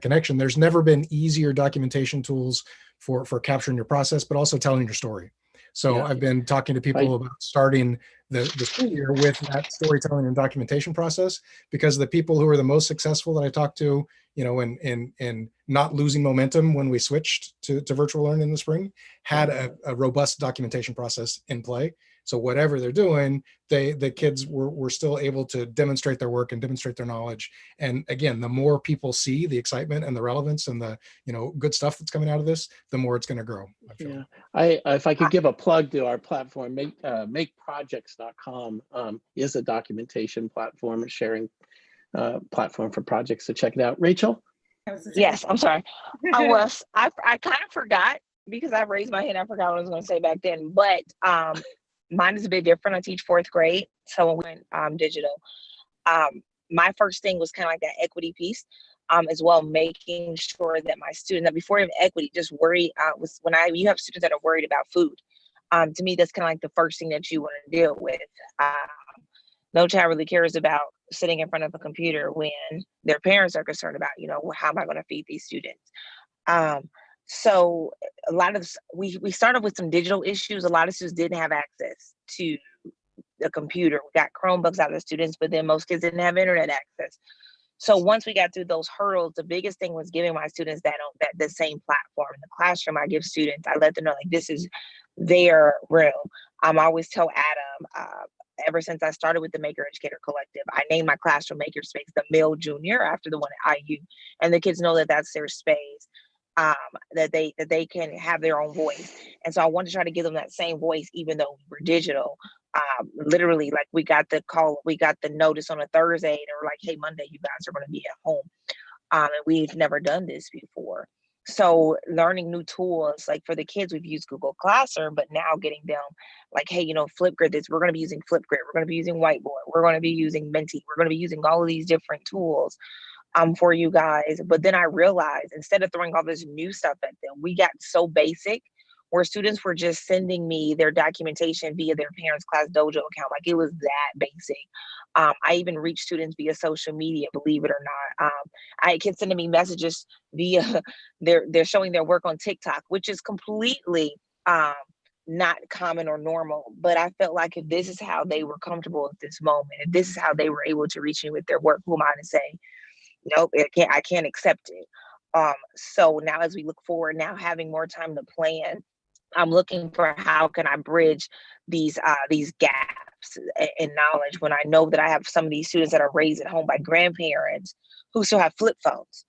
connection. There's never been easier documentation tools for capturing your process, but also telling your story. So I've been talking to people about starting the school year with that storytelling and documentation process, because the people who are the most successful that I talked to, in not losing momentum when we switched to virtual learning in the spring, had a robust documentation process in play. So whatever they're doing, the kids were still able to demonstrate their work and demonstrate their knowledge. And again, the more people see the excitement and the relevance and the good stuff that's coming out of this, the more it's going to grow. Yeah, if I could give a plug to our platform, makeprojects.com is a documentation platform, a sharing platform for projects. So check it out. Rachel? Yes, I'm sorry. I kind of forgot because I raised my hand. I forgot what I was going to say back then, but mine is a bit different. I teach 4th grade. So when we went digital, my first thing was kind of like that equity piece, as well, making sure that my students, that before even equity, just worry, was when you have students that are worried about food. To me, that's kind of like the first thing that you want to deal with. No child really cares about sitting in front of a computer when their parents are concerned about, how am I going to feed these students? So a lot of we started with some digital issues. A lot of students didn't have access to the computer. We got Chromebooks out of the students, but then most kids didn't have internet access. So once we got through those hurdles, the biggest thing was giving my students that the same platform in the classroom. I give students, I let them know like this is their room. I always tell Adam, ever since I started with the Maker Educator Collective, I named my classroom Makerspace, the male junior, after the one at IU, and the kids know that that's their space, that they can have their own voice. And so I wanted to try to give them that same voice, even though we were digital. Literally, like we got the notice on a Thursday, and they were like, "Hey, Monday, you guys are going to be at home," and we've never done this before. So learning new tools, like for the kids, we've used Google Classroom, but now getting them like, hey, Flipgrid, we're going to be using Flipgrid. We're going to be using Whiteboard. We're going to be using Menti. We're going to be using all of these different tools for you guys. But then I realized instead of throwing all this new stuff at them, we got so basic where students were just sending me their documentation via their parents' Class Dojo account. Like it was that basic. I even reach students via social media, believe it or not. I kids sending me messages via they're showing their work on TikTok, which is completely not common or normal. But I felt like if this is how they were comfortable at this moment, if this is how they were able to reach me with their work, who am I to say, nope, I can't accept it. So now as we look forward, now having more time to plan, I'm looking for how can I bridge these gaps in knowledge when I know that I have some of these students that are raised at home by grandparents who still have flip phones.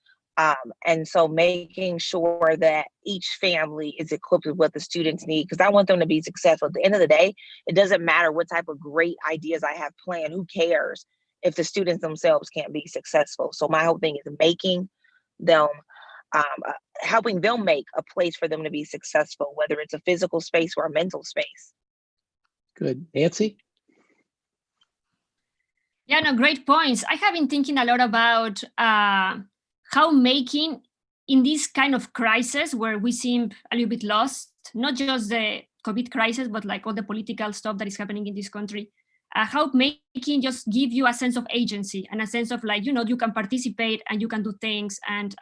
And so making sure that each family is equipped with what the students need, because I want them to be successful. At the end of the day, it doesn't matter what type of great ideas I have planned. Who cares if the students themselves can't be successful? So my whole thing is making them helping them make a place for them to be successful, whether it's a physical space or a mental space. Good. Nancy? Yeah, no, great points. I have been thinking a lot about how making in this kind of crisis where we seem a little bit lost, not just the COVID crisis, but like all the political stuff that is happening in this country, how making just give you a sense of agency and a sense of like, you can participate and you can do things. And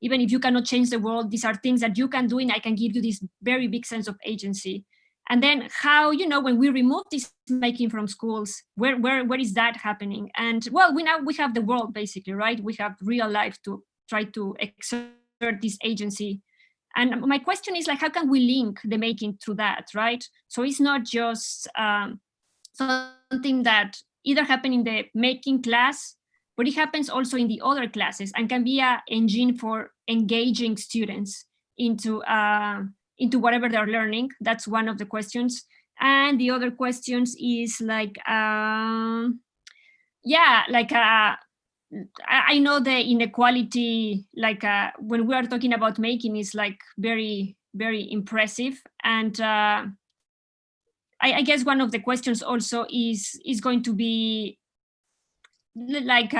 even if you cannot change the world, these are things that you can do, and I can give you this very big sense of agency. And then how, when we remove this making from schools, where is that happening? And well, we have the world basically, right? We have real life to try to exert this agency. And my question is like, how can we link the making through that, right? So it's not just something that either happen in the making class, but it happens also in the other classes and can be an engine for engaging students into whatever they're learning. That's one of the questions. And the other questions is like, I know the inequality, like when we are talking about making is like very, very impressive. And I guess one of the questions also is going to be like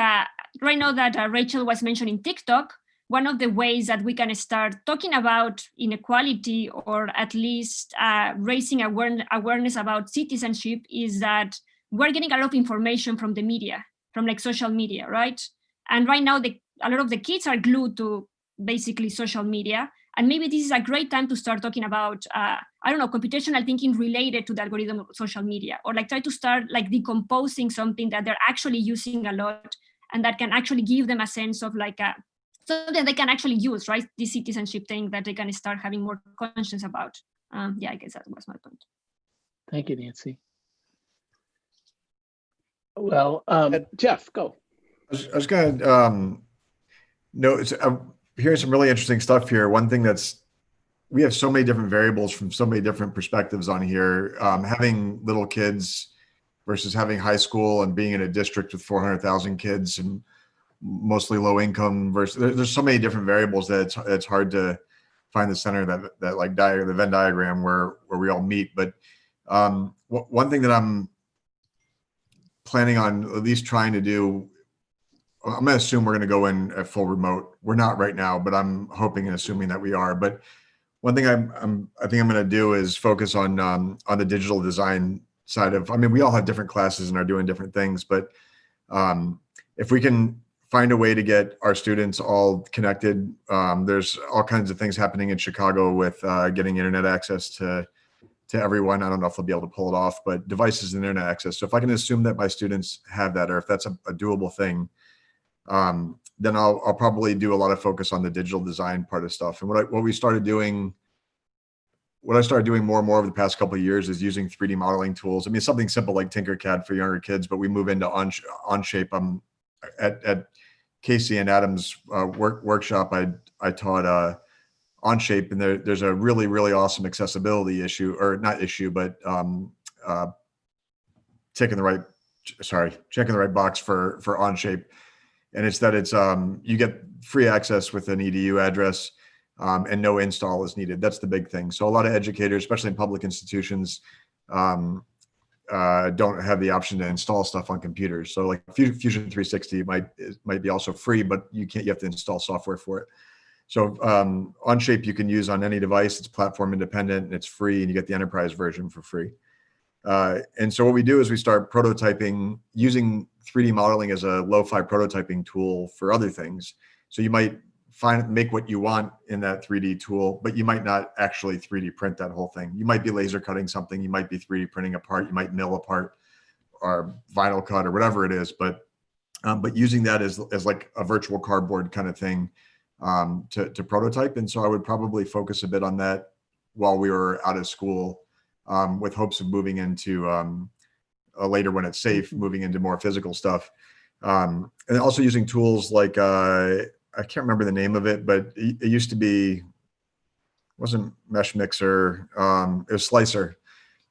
right now that Rachel was mentioning TikTok, one of the ways that we can start talking about inequality or at least raising awareness about citizenship is that we're getting a lot of information from the media, from like social media, right? And right now a lot of the kids are glued to basically social media. And maybe this is a great time to start talking about, computational thinking related to the algorithm of social media, or like try to start like decomposing something that they're actually using a lot and that can actually give them a sense of like something they can actually use, right? This citizenship thing that they can start having more conscience about. I guess that was my point. Thank you, Nancy. Well, Jeff, go. I was going to I'm hearing some really interesting stuff here. One thing we have so many different variables from so many different perspectives on here. Having little kids versus having high school and being in a district with 400,000 kids, and mostly low income versus there's so many different variables that it's hard to find the center that like the Venn diagram where we all meet. But one thing that I'm planning on at least trying to do, I'm going to assume we're going to go in at full remote. We're not right now, but I'm hoping and assuming that we are. But one thing I think I'm going to do is focus on the digital design side of. I mean, we all have different classes and are doing different things, but if we can find a way to get our students all connected, there's all kinds of things happening in Chicago with getting internet access to everyone. I don't know if they'll be able to pull it off, but devices and internet access. So if I can assume that my students have that, or if that's a doable thing, then I'll probably do a lot of focus on the digital design part of stuff. And what I started doing more and more over the past couple of years is using 3D modeling tools. I mean, something simple like Tinkercad for younger kids, but we move into Onshape. At Casey and Adam's workshop, I taught Onshape, and there's a really, really awesome accessibility issue, or not issue, but checking the right box for Onshape. And it's that you get free access with an EDU address, and no install is needed. That's the big thing. So a lot of educators, especially in public institutions, don't have the option to install stuff on computers. So like Fusion 360 might be also free, but you have to install software for it. So Onshape you can use on any device. It's platform independent and it's free, and you get the enterprise version for free. And so what we do is we start prototyping using 3D modeling as a lo-fi prototyping tool for other things. So you might make what you want in that 3D tool, but you might not actually 3D print that whole thing. You might be laser cutting something, you might be 3D printing a part, you might mill a part or vinyl cut or whatever it is, but using that as like a virtual cardboard kind of thing to prototype. And so I would probably focus a bit on that while we were out of school, with hopes of moving into later when it's safe, moving into more physical stuff. And also using tools like, I can't remember the name of it, but it used to be, wasn't Mesh Mixer, it was Slicer.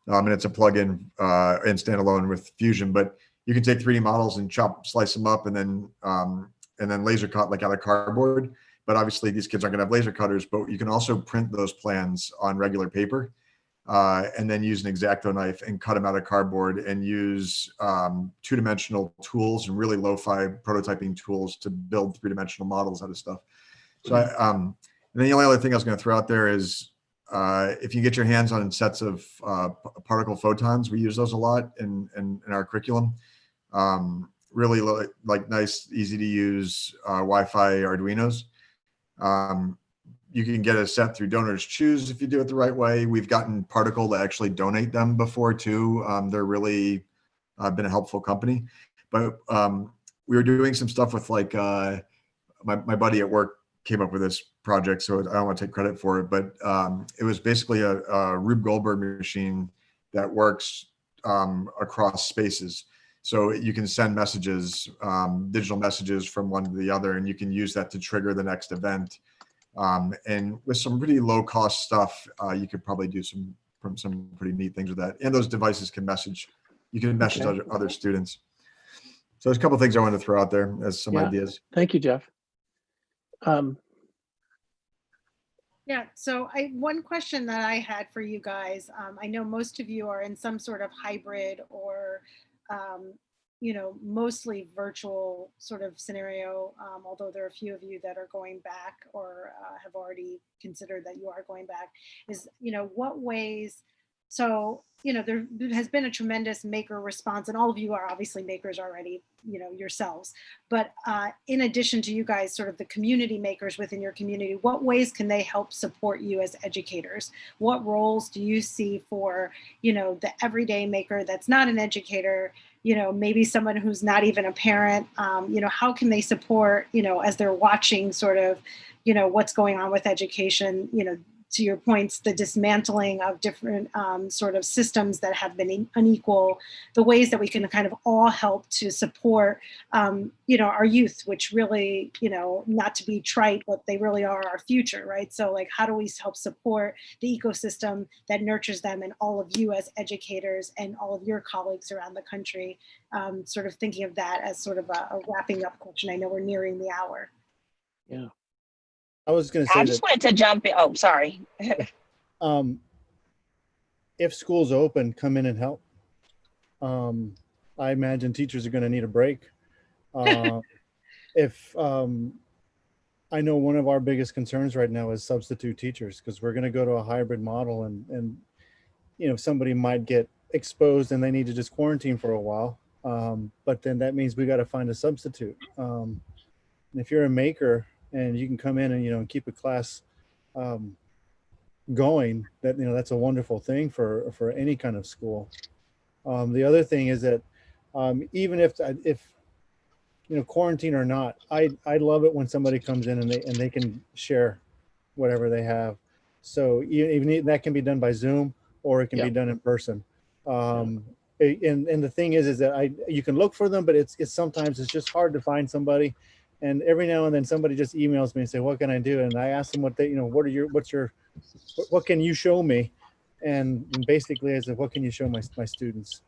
And it's a plugin and standalone with Fusion, but you can take 3D models and slice them up and then laser cut like out of cardboard. But obviously these kids aren't gonna have laser cutters, but you can also print those plans on regular paper, and then use an X-Acto knife and cut them out of cardboard and use two-dimensional tools and really lo-fi prototyping tools to build three-dimensional models out of stuff. So and then the only other thing I was going to throw out there is if you get your hands on sets of particle photons, we use those a lot in our curriculum. Really like nice, easy to use Wi-Fi Arduinos. You can get a set through Donors Choose if you do it the right way. We've gotten Particle to actually donate them before too. They're really been a helpful company. But we were doing some stuff with like my buddy at work came up with this project, so I don't want to take credit for it, but it was basically a Rube Goldberg machine that works across spaces. So you can send messages, digital messages from one to the other, and you can use that to trigger the next event. And with some pretty low cost stuff, you could probably do some pretty neat things with that. And those devices can message, you can message other students. So there's a couple of things I wanted to throw out there as some ideas. Thank you, Jeff. Yeah, so one question that I had for you guys, I know most of you are in some sort of hybrid or mostly virtual sort of scenario, although there are a few of you that are going back or have already considered that you are going back, is, what ways, so, there has been a tremendous maker response, and all of you are obviously makers already, yourselves, but in addition to you guys, sort of the community makers within your community, what ways can they help support you as educators? What roles do you see for, the everyday maker that's not an educator, maybe someone who's not even a parent, how can they support, as they're watching sort of, what's going on with education, to your points, the dismantling of different sort of systems that have been unequal, the ways that we can kind of all help to support, our youth, which really, not to be trite, but they really are our future, right? So like, how do we help support the ecosystem that nurtures them, and all of you as educators and all of your colleagues around the country, sort of thinking of that as sort of a wrapping up question. I know we're nearing the hour. Yeah. I was going to say I just wanted to jump in. Oh, sorry. If school's open, come in and help. I imagine teachers are going to need a break. If I know one of our biggest concerns right now is substitute teachers, because we're going to go to a hybrid model, and somebody might get exposed and they need to just quarantine for a while. But then that means we got to find a substitute. And if you're a maker and you can come in and keep a class going, that's a wonderful thing for any kind of school. The other thing is that even if quarantine or not, I love it when somebody comes in and they can share whatever they have. So even that can be done by Zoom, or it can be done in person. And the thing is that you can look for them, but it's sometimes it's just hard to find somebody. And every now and then somebody just emails me and say, "What can I do?" And I ask them what can you show me? And basically I said, "What can you show my students?"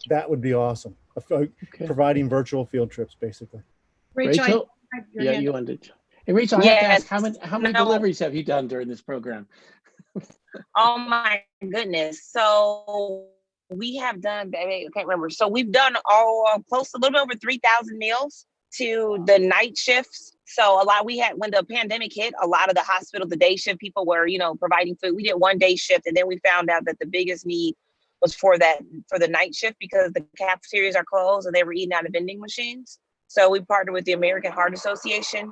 That would be awesome. Providing virtual field trips, basically. Rachel, yeah, you wanted. Hey, Rachel, I have to ask, how many deliveries have you done during this program? Oh my goodness! So we have done, I can't remember. So we've done close to a little bit over 3,000 meals to the night shifts. So a lot, when the pandemic hit, a lot of the hospital, the day shift people were, providing food. We did one day shift, and then we found out that the biggest need was for the night shift, because the cafeterias are closed and they were eating out of vending machines. So we partnered with the American Heart Association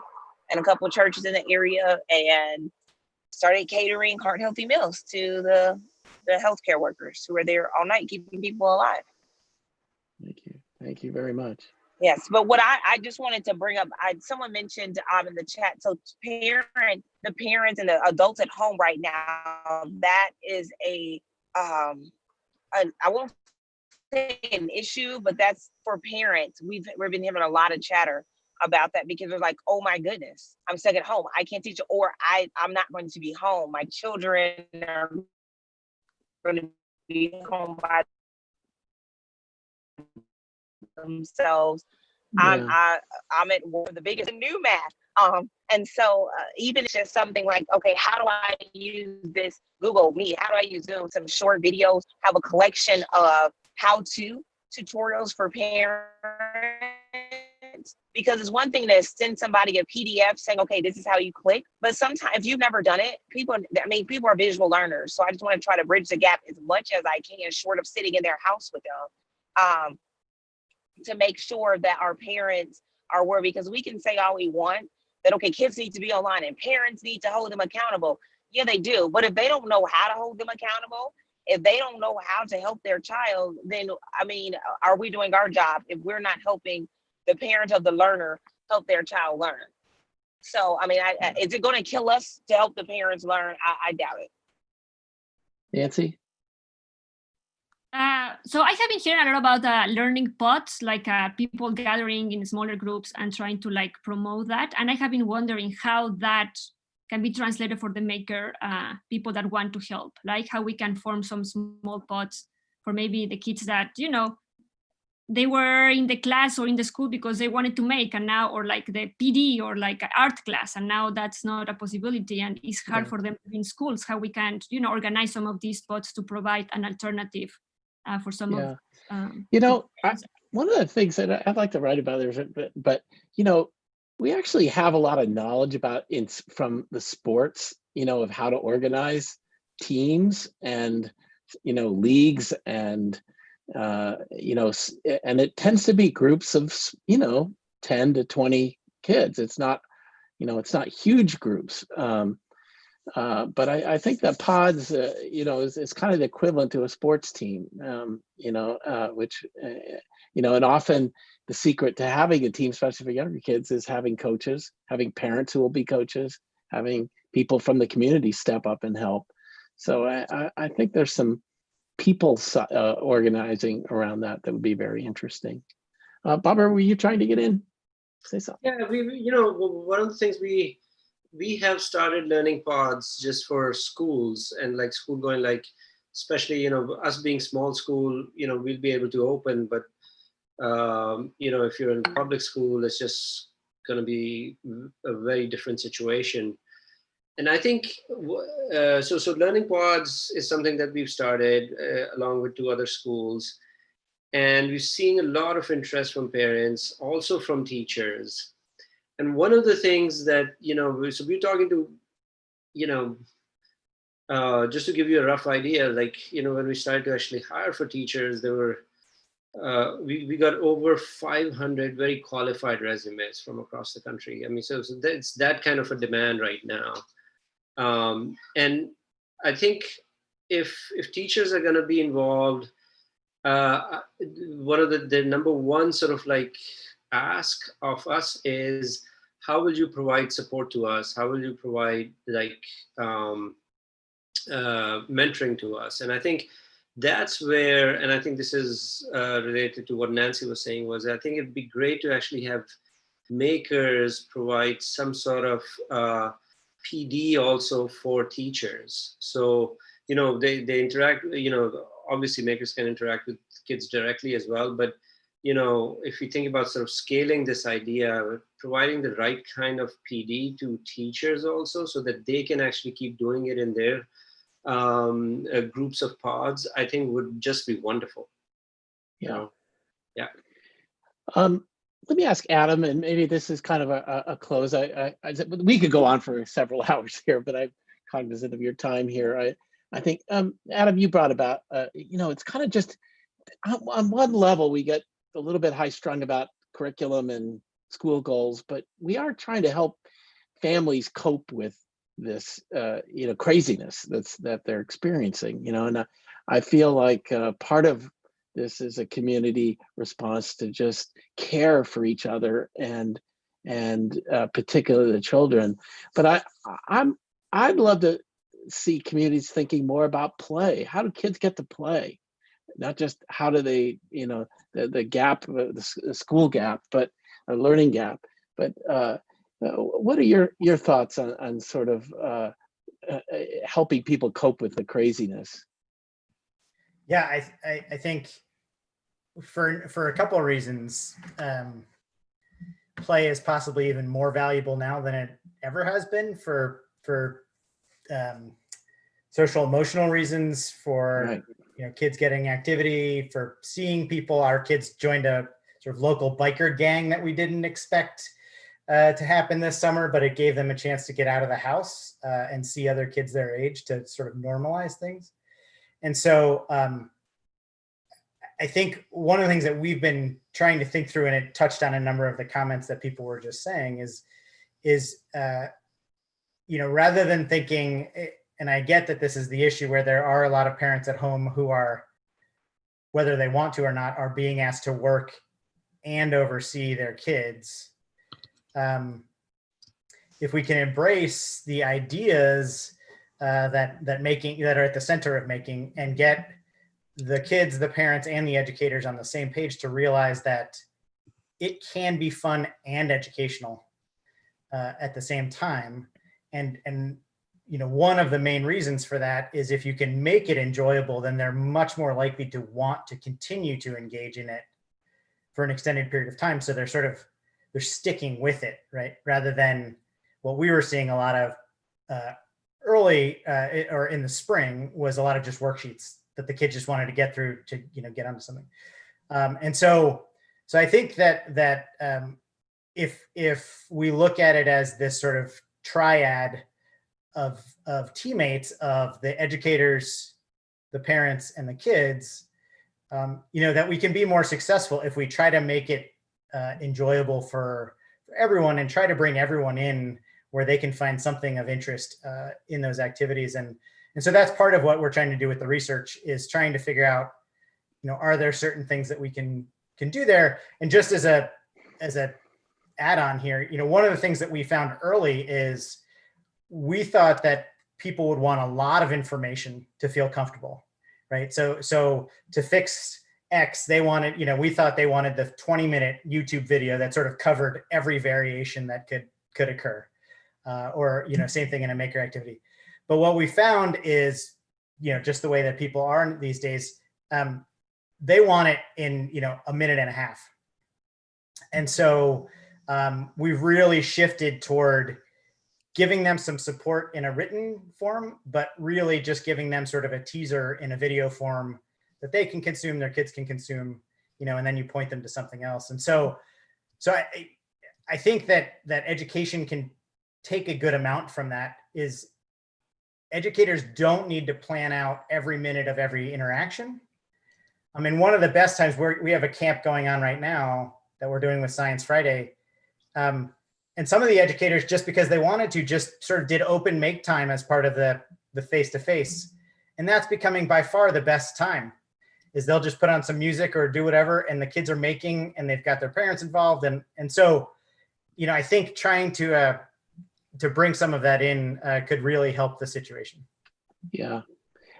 and a couple of churches in the area, and started catering heart healthy meals to the healthcare workers who are there all night, keeping people alive. Thank you very much. Yes, but what I just wanted to bring up, someone mentioned in the chat, so the parents and the adults at home right now, that is I won't say an issue, but that's for parents. We've been having a lot of chatter about that, because they're like, "Oh my goodness, I'm stuck at home. I can't teach," or I'm not going to be home. My children are going to be home by themselves. Yeah. I'm at one of the biggest new math. And so even it's just something like, okay, how do I use this Google Meet? How do I use Zoom? Some short videos, have a collection of how-to tutorials for parents. Because it's one thing to send somebody a PDF saying, okay, this is how you click. But sometimes if you've never done it, people are visual learners. So I just want to try to bridge the gap as much as I can, short of sitting in their house with them. To make sure that our parents are aware, because we can say all we want that, okay, kids need to be online and parents need to hold them accountable. Yeah, they do. But if they don't know how to hold them accountable, if they don't know how to help their child, then, are we doing our job if we're not helping the parent of the learner help their child learn? So, is it going to kill us to help the parents learn? I doubt it. Nancy? So I have been hearing a lot about learning pods, like people gathering in smaller groups and trying to promote that. And I have been wondering how that can be translated for the maker people that want to help, like how we can form some small pods for maybe the kids that, they were in the class or in the school because they wanted to make, and now, or like the PD or like art class, and now that's not a possibility, and it's hard for them to be in schools. How we can, organize some of these pods to provide an alternative for some of. One of the things that I'd like to write about is, but we actually have a lot of knowledge about from the sports, of how to organize teams and leagues and. And it tends to be groups of 10 to 20 kids. It's not huge groups, but I think that pods is kind of the equivalent to a sports team, which and often the secret to having a team, especially for younger kids, is having coaches, having parents who will be coaches, having people from the community step up and help. So I think there's some people organizing around that would be very interesting. Barbara, were you trying to get in? Say something. Yeah, one of the things we have started learning pods just for schools and like school going, like, especially, us being small school, we'll be able to open, but if you're in public school, it's just going to be a very different situation. And I think, so learning pods is something that we've started along with 2 other schools. And we're seeing a lot of interest from parents, also from teachers. And one of the things that, so we're talking to, just to give you a rough idea, like, when we started to actually hire for teachers, there were, we got over 500 very qualified resumes from across the country. I mean, so that's that kind of a demand right now. And I think if teachers are going to be involved, one of the number one sort of like ask of us is, how will you provide support to us? How will you provide like mentoring to us? And I think that's where, and I think this is related to what Nancy was saying, was I think it'd be great to actually have makers provide some sort of PD also for teachers. So, they interact, obviously makers can interact with kids directly as well, but if you think about sort of scaling this idea, providing the right kind of PD to teachers also, so that they can actually keep doing it in their groups of pods, I think would just be wonderful. Yeah. Yeah. Let me ask Adam, and maybe this is kind of a close. We could go on for several hours here, but I'm cognizant of your time here. I think, Adam, you brought about, it's kind of just, on one level, we get a little bit high strung about curriculum and school goals, but we are trying to help families cope with this, craziness that they're experiencing, and I feel like part of this is a community response to just care for each other and particularly the children. But I'd love to see communities thinking more about play. How do kids get to play? Not just how do they, the gap, the school gap, but a learning gap. But what are your thoughts on sort of helping people cope with the craziness? Yeah, I think for a couple of reasons, play is possibly even more valuable now than it ever has been for social emotional reasons, for Right. kids getting activity, for seeing people. Our kids joined a sort of local biker gang that we didn't expect to happen this summer, but it gave them a chance to get out of the house and see other kids their age, to sort of normalize things. And so I think one of the things that we've been trying to think through, and it touched on a number of the comments that people were just saying, is rather than thinking, and I get that this is the issue where there are a lot of parents at home who are, whether they want to or not, are being asked to work and oversee their kids. If we can embrace the ideas that are at the center of making, and get the kids, the parents, and the educators on the same page to realize that it can be fun and educational at the same time. And one of the main reasons for that is, if you can make it enjoyable, then they're much more likely to want to continue to engage in it for an extended period of time. So they're sticking with it, right? Rather than what we were seeing a lot of early or in the spring was a lot of just worksheets that the kids just wanted to get through to get onto something. And so I think that if we look at it as this sort of triad of teammates, of the educators, the parents, and the kids, that we can be more successful if we try to make it enjoyable for everyone, and try to bring everyone in where they can find something of interest in those activities. And so that's part of what we're trying to do with the research, is trying to figure out, are there certain things that we can do there? And just as a add-on here, one of the things that we found early is we thought that people would want a lot of information to feel comfortable, right? So to fix X, they wanted, we thought they wanted the 20-minute YouTube video that sort of covered every variation that could occur, or same thing in a maker activity. But what we found is, just the way that people are these days, they want it in a minute and a half. And so we've really shifted toward giving them some support in a written form, but really just giving them sort of a teaser in a video form that they can consume, their kids can consume, and then you point them to something else. And so I think that education can take a good amount from that. Is educators don't need to plan out every minute of every interaction. I mean, one of the best times, we have a camp going on right now that we're doing with Science Friday. And some of the educators, just because they wanted to, just sort of did open make time as part of the face-to-face. And that's becoming by far the best time, is they'll just put on some music or do whatever, and the kids are making, and they've got their parents involved. And so, I think trying to bring some of that in could really help the situation. Yeah.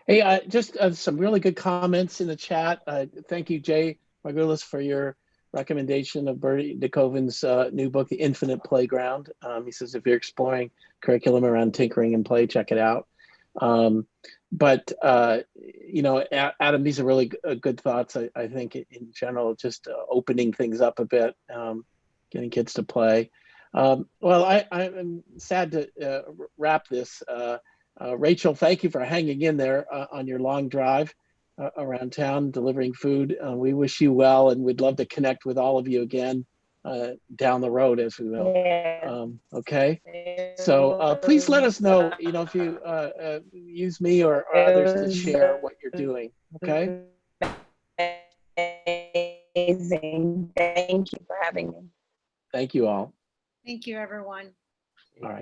Hey, just some really good comments in the chat. Thank you, Jay Margulis, for your recommendation of Bertie DeKoven's new book, The Infinite Playground. He says, if you're exploring curriculum around tinkering and play, check it out. But Adam, these are really good thoughts. I think in general, just opening things up a bit, getting kids to play. Well, I'm sad to wrap this. Rachel, thank you for hanging in there on your long drive around town delivering food. We wish you well, and we'd love to connect with all of you again down the road as we will. Okay, so please let us know, if you use me or others to share what you're doing. Okay. Amazing. Thank you for having me. Thank you all. Thank you, everyone. All right.